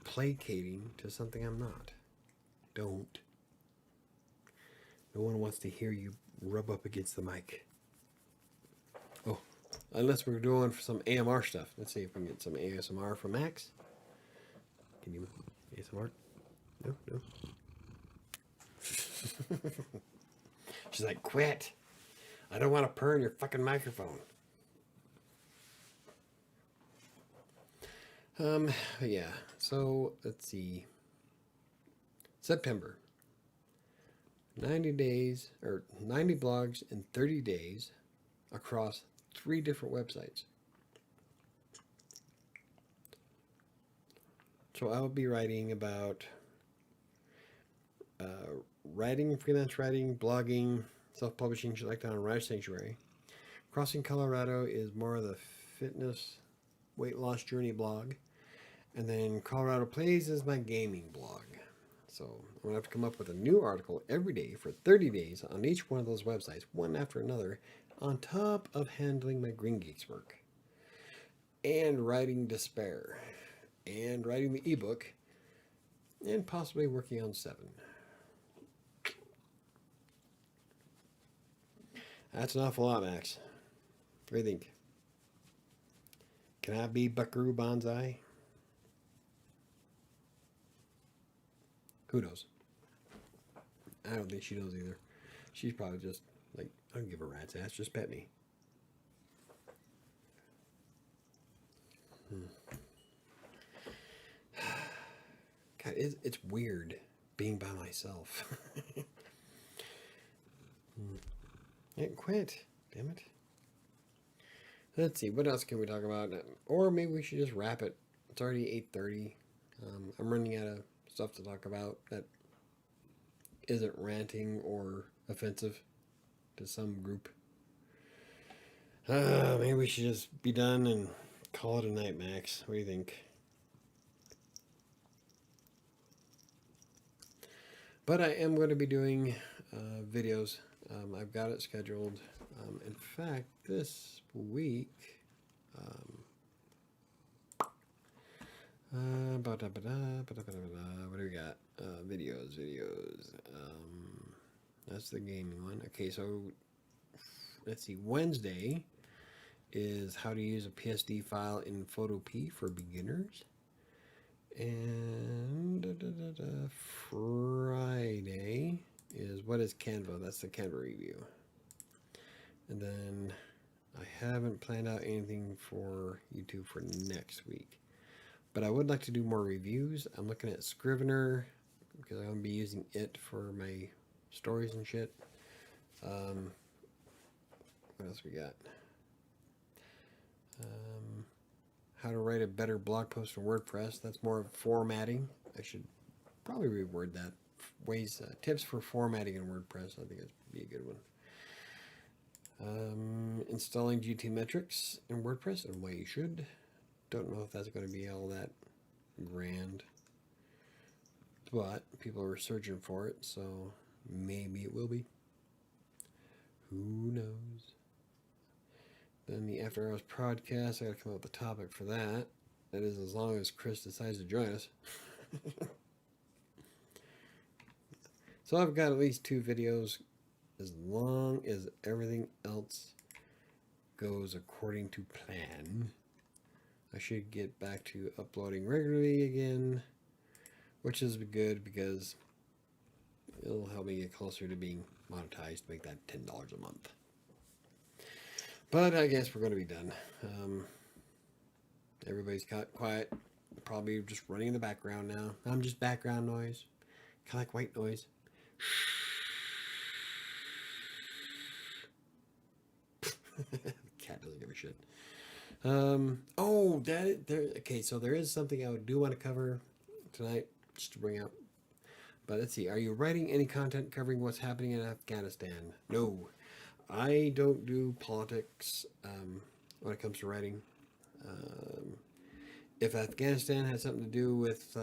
placating to something I'm not. Don't. No one wants to hear you rub up against the mic. Oh, unless we're doing for some AMR stuff. Let's see if we can get some ASMR from Max. Can you ASMR? No, no. She's like, quit. I don't want to purr in your fucking microphone. Yeah, so let's see. September. 90 days, or 90 blogs in 30 days across 3 different websites. So I will be writing about writing, freelance writing, blogging, self-publishing, shit like that on WriterSanctuary. Crossing Colorado is more of the fitness, weight loss journey blog. And then Colorado Plays is my gaming blog. So I'm going to have to come up with a new article every day for 30 days on each one of those websites, one after another, on top of handling my Green Geeks work. And writing Despair. And writing the ebook. And possibly working on 7. That's an awful lot, Max. What do you think? Can I be Buckaroo Banzai? Who knows? I don't think she knows either. She's probably just like, I don't give a rat's ass, just pet me. God, it's weird being by myself. Hey, quit. Damn it. Let's see, what else can we talk about? Or maybe we should just wrap it. It's already 8:30. I'm running out of stuff to talk about that isn't ranting or offensive to some group. Maybe we should just be done and call it a night, Max. What do you think? But I am going to be doing videos. I've got it scheduled. In fact, this week, what do we got? Videos. That's the gaming one. Okay, so let's see. Wednesday is how to use a PSD file in Photopea for beginners. And Friday is what is Canva. That's the Canva review. And then I haven't planned out anything for YouTube for next week. But I would like to do more reviews. I'm looking at Scrivener because I'm going to be using it for my stories and shit. What else we got? How to write a better blog post in WordPress. That's more of formatting. I should probably reword that. Tips for formatting in WordPress. I think that'd be a good one. Installing GT metrics in WordPress and why you should. Don't know if that's going to be all that grand, but people are searching for it, so maybe it will be. Who knows? Then the After Hours podcast, I got to come up with a topic for that. That is, as long as Chris decides to join us. So I've got at least 2 videos, as long as everything else goes according to plan. I should get back to uploading regularly again, which is good because it'll help me get closer to being monetized to make that $10 a month. But I guess we're going to be done. Everybody's got quiet, probably just running in the background now. I'm just background noise, kind of like white noise. Cat doesn't give a shit. Okay, so there is something I do want to cover tonight, just to bring up. But let's see, are you writing any content covering what's happening in Afghanistan? No, I don't do politics when it comes to writing. If Afghanistan had something to do with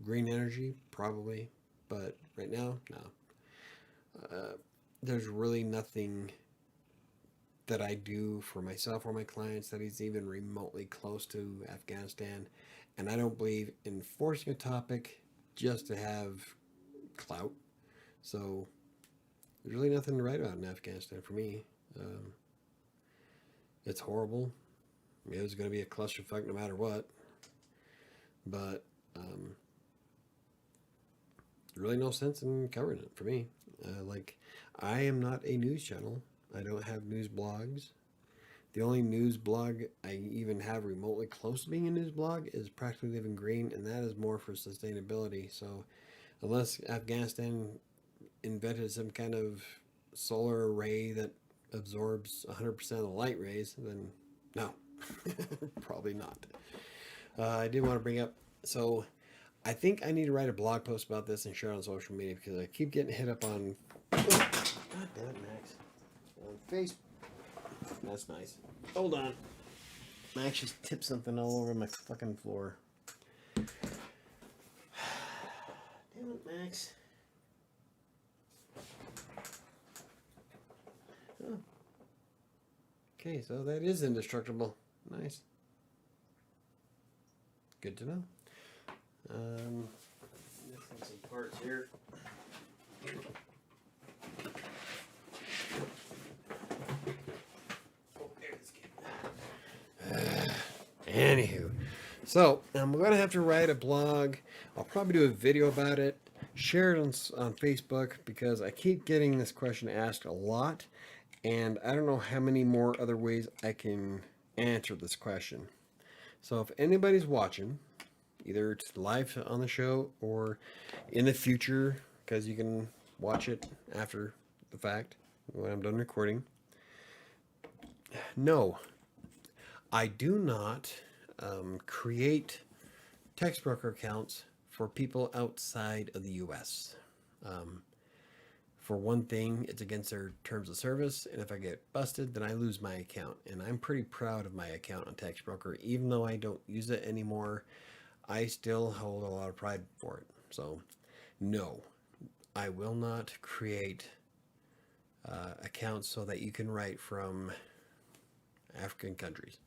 green energy, probably. But right now, no. There's really nothing that I do for myself or my clients that is even remotely close to Afghanistan. And I don't believe in forcing a topic just to have clout. So there's really nothing to write about in Afghanistan for me. It's horrible. It was going to be a clusterfuck no matter what. But really no sense in covering it for me. I am not a news channel. I don't have news blogs. The only news blog I even have remotely close to being a news blog is Practically Living Green, and that is more for sustainability. So unless Afghanistan invented some kind of solar array that absorbs 100% of the light rays, then no, probably not. I did want to bring up, so I think I need to write a blog post about this and share it on social media because I keep getting hit up on, God damn it, Max, on Facebook. That's nice. Hold on. Max just tipped something all over my fucking floor. Damn it, Max. Oh. Okay, so that is indestructible. Nice. Good to know. Missing some parts here. Anywho, so I'm gonna have to write a blog. I'll probably do a video about it, share it on Facebook because I keep getting this question asked a lot, and I don't know how many more other ways I can answer this question. So if anybody's watching, either it's live on the show or in the future, because you can watch it after the fact when I'm done recording. No, I do not create text broker accounts for people outside of the U.S. For one thing, it's against their terms of service, and if I get busted, then I lose my account. And I'm pretty proud of my account on Text Broker. Even though I don't use it anymore, I still hold a lot of pride for it. So, no, I will not create accounts so that you can write from African countries.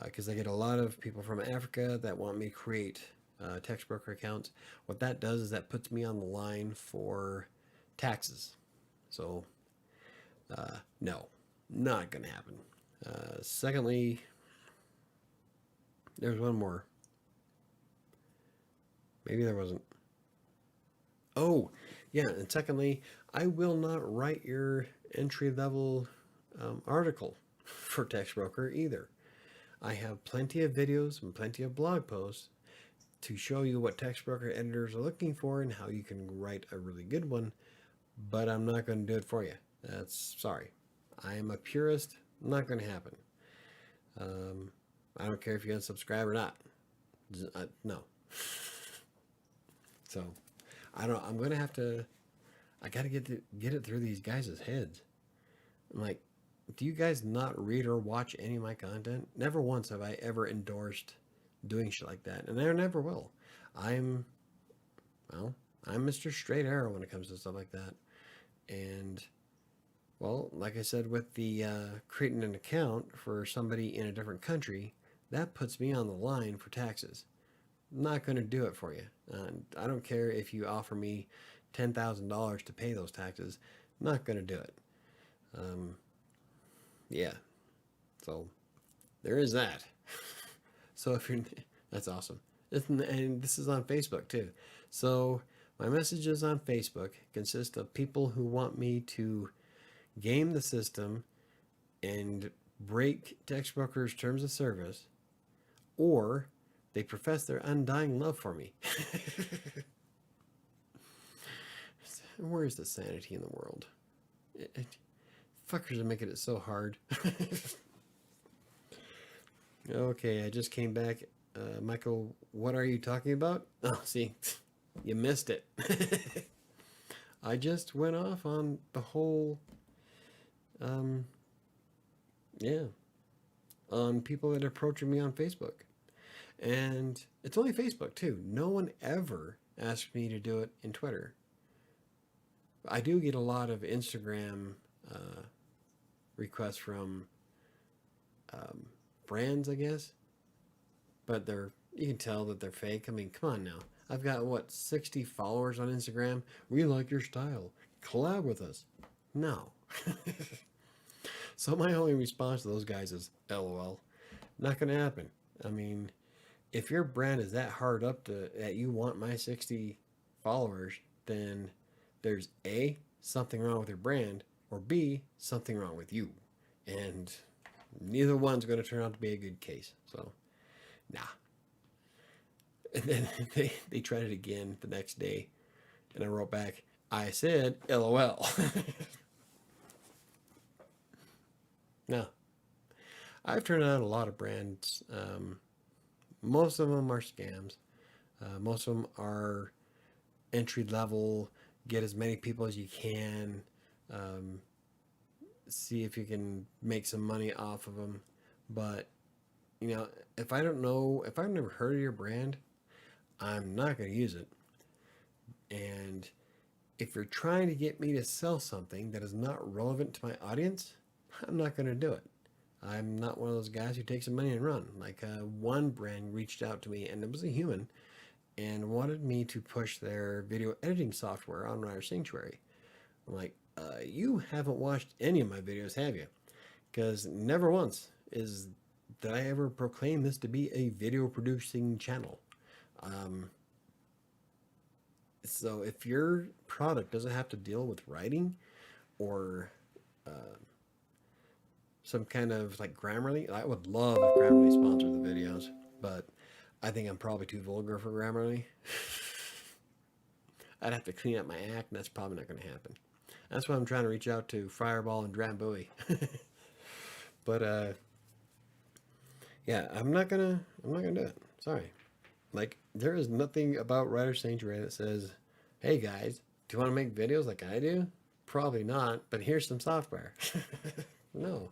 Because I get a lot of people from Africa that want me to create text broker accounts. What that does is that puts me on the line for taxes. So, no, not going to happen. Secondly, there's one more. Maybe there wasn't. Oh, yeah, and secondly, I will not write your entry-level article for Text Broker either. I have plenty of videos and plenty of blog posts to show you what Text Broker editors are looking for and how you can write a really good one, but I'm not going to do it for you. Sorry. I am a purist. Not going to happen. I don't care if you unsubscribe or not. No. So, I'm going to have to, I got to get it through these guys' heads. I'm like, do you guys not read or watch any of my content? Never once have I ever endorsed doing shit like that, and I never will. I'm Mr. Straight Arrow when it comes to stuff like that. And, well, like I said, with the creating an account for somebody in a different country, that puts me on the line for taxes. I'm not going to do it for you. I don't care if you offer me $10,000 to pay those taxes. I'm not going to do it. Yeah. So there is that. So if you're, that's awesome. And this is on Facebook too. So my messages on Facebook consist of people who want me to game the system and break Textbroker's terms of service, or they profess their undying love for me. Where's the sanity in the world? Fuckers are making it so hard. Okay, I just came back. Michael, what are you talking about? Oh, see, you missed it. I just went off on the whole, yeah, on people that are approaching me on Facebook. And it's only Facebook, too. No one ever asked me to do it in Twitter. I do get a lot of Instagram requests from brands, I guess. But you can tell that they're fake. I mean, come on now. I've got, 60 followers on Instagram. We like your style. Collab with us. No. So my only response to those guys is, LOL. Not going to happen. I mean, if your brand is that hard up that you want my 60 followers, then there's A, something wrong with your brand, or B, something wrong with you. And neither one's going to turn out to be a good case. So, nah. And then they tried it again the next day. And I wrote back, I said, LOL. No. I've turned out a lot of brands. Most of them are scams. Most of them are entry level, get as many people as you can, see if you can make some money off of them. But, if I've never heard of your brand, I'm not going to use it. And if you're trying to get me to sell something that is not relevant to my audience, I'm not going to do it. I'm not one of those guys who takes some money and run. Like one brand reached out to me, and it was a human, and wanted me to push their video editing software on WriterSanctuary. I'm like, you haven't watched any of my videos, have you? Because never once did I ever proclaim this to be a video producing channel. So if your product doesn't have to deal with writing or some kind of like Grammarly, I would love if Grammarly sponsored the videos, but I think I'm probably too vulgar for Grammarly. I'd have to clean up my act, and that's probably not going to happen. That's why I'm trying to reach out to Fireball and Drambuie. But yeah, I'm not gonna do it. Sorry. Like, there is nothing about WriterSanctuary that says, hey guys, do you want to make videos like I do? Probably not, but here's some software. No.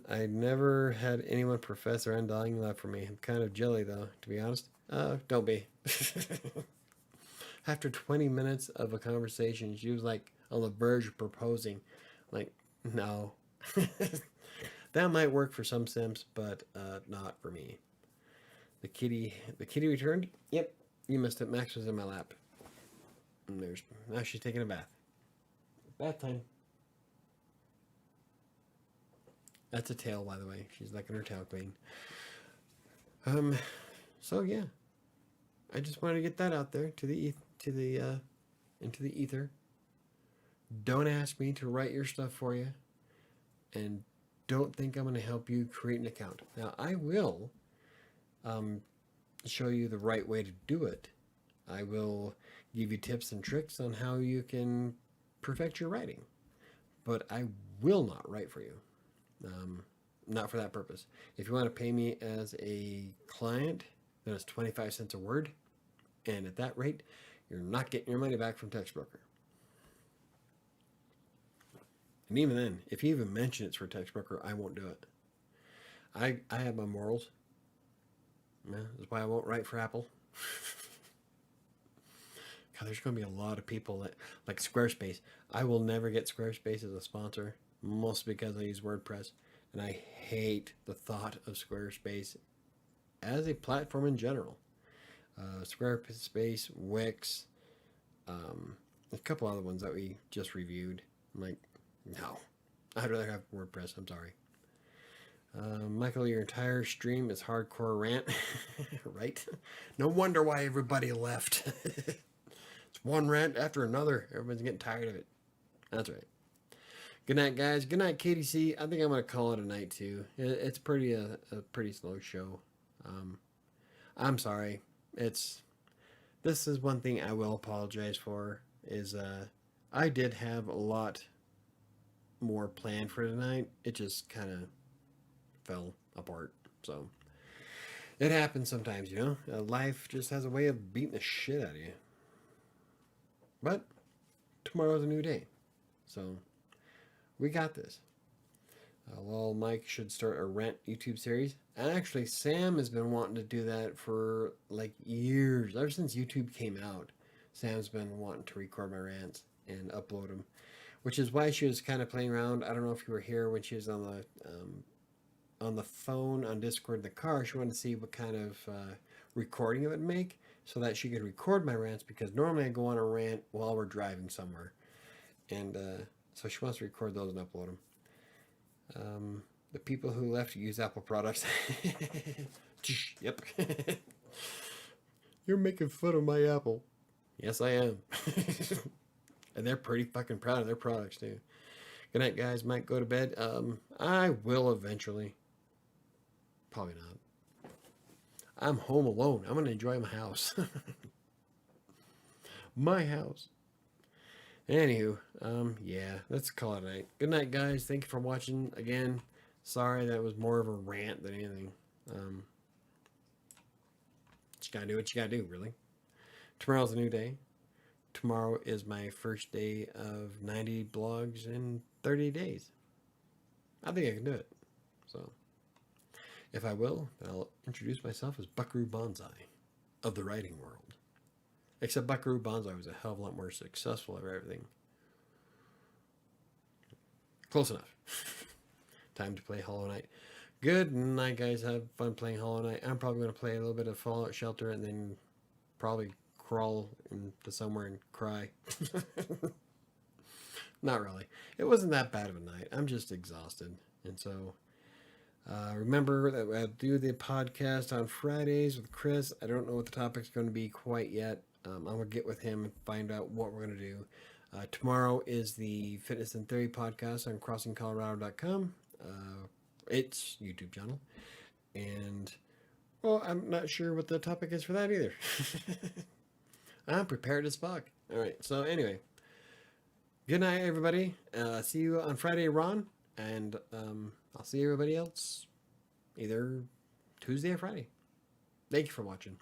I never had anyone profess their undying love for me. I'm kind of jelly though, to be honest. Don't be. After 20 minutes of a conversation, she was like on the verge of proposing. Like, no. That might work for some simps, but not for me. The kitty returned? Yep, you missed it. Max was in my lap. And now she's taking a bath. Bath time. That's a tail, by the way. She's letting her tail clean. So yeah, I just wanted to get that out there into the ether. Don't ask me to write your stuff for you, and don't think I'm going to help you create an account. Now I will show you the right way to do it. I will give you tips and tricks on how you can perfect your writing, but I will not write for you. not for that purpose. If you want to pay me as a client, then it's 25 cents a word. And at that rate, you're not getting your money back from TextBroker. And even then, if you even mention it's for TextBroker, I won't do it. I have my morals. Yeah, that's why I won't write for Apple. God, there's going to be a lot of people that like Squarespace. I will never get Squarespace as a sponsor, mostly because I use WordPress, and I hate the thought of Squarespace as a platform in general. Squarespace, Wix, a couple other ones that we just reviewed. I'm like, no, I'd rather have WordPress. I'm sorry. Michael, your entire stream is hardcore rant, right? No wonder why everybody left. It's one rant after another. Everyone's getting tired of it. That's right. Good night, guys. Good night, KDC. I think I'm going to call it a night, too. It's a pretty slow show. I'm sorry. This is one thing I will apologize for, is I did have a lot more planned for tonight. It just kind of fell apart. So, it happens sometimes, you know? Life just has a way of beating the shit out of you. But tomorrow's a new day. So we got this. Well, Mike should start a rant YouTube series. And actually, Sam has been wanting to do that for like years. Ever since YouTube came out, Sam's been wanting to record my rants and upload them. Which is why she was kind of playing around. I don't know if you were here when she was on the phone, on Discord in the car. She wanted to see what kind of recording it would make, so that she could record my rants, because normally I go on a rant while we're driving somewhere. And so she wants to record those and upload them. The people who left use Apple products. Yep. You're making fun of my Apple. Yes, I am. And they're pretty fucking proud of their products, too. Good night, guys. Might go to bed. I will eventually. Probably not. I'm home alone. I'm going to enjoy my house. My house. Anywho, yeah, let's call it a night. Good night, guys. Thank you for watching again. Sorry that was more of a rant than anything. Just gotta do what you gotta do, really. Tomorrow's a new day. Tomorrow is my first day of 90 blogs in 30 days. I think I can do it. So, if I will, then I'll introduce myself as Buckaroo Banzai of the writing world. Except Buckaroo Banzai was a hell of a lot more successful at everything. Close enough. Time to play Hollow Knight. Good night, guys. Have fun playing Hollow Knight. I'm probably going to play a little bit of Fallout Shelter and then probably crawl into somewhere and cry. Not really. It wasn't that bad of a night. I'm just exhausted. And so, remember that I do the podcast on Fridays with Chris. I don't know what the topic's going to be quite yet. I'm going to get with him and find out what we're going to do. Tomorrow is the Fitness and Theory podcast on crossingcolorado.com. It's YouTube channel. And, well, I'm not sure what the topic is for that either. I'm prepared as fuck. All right. So anyway, good night, everybody. See you on Friday, Ron. And I'll see everybody else either Tuesday or Friday. Thank you for watching.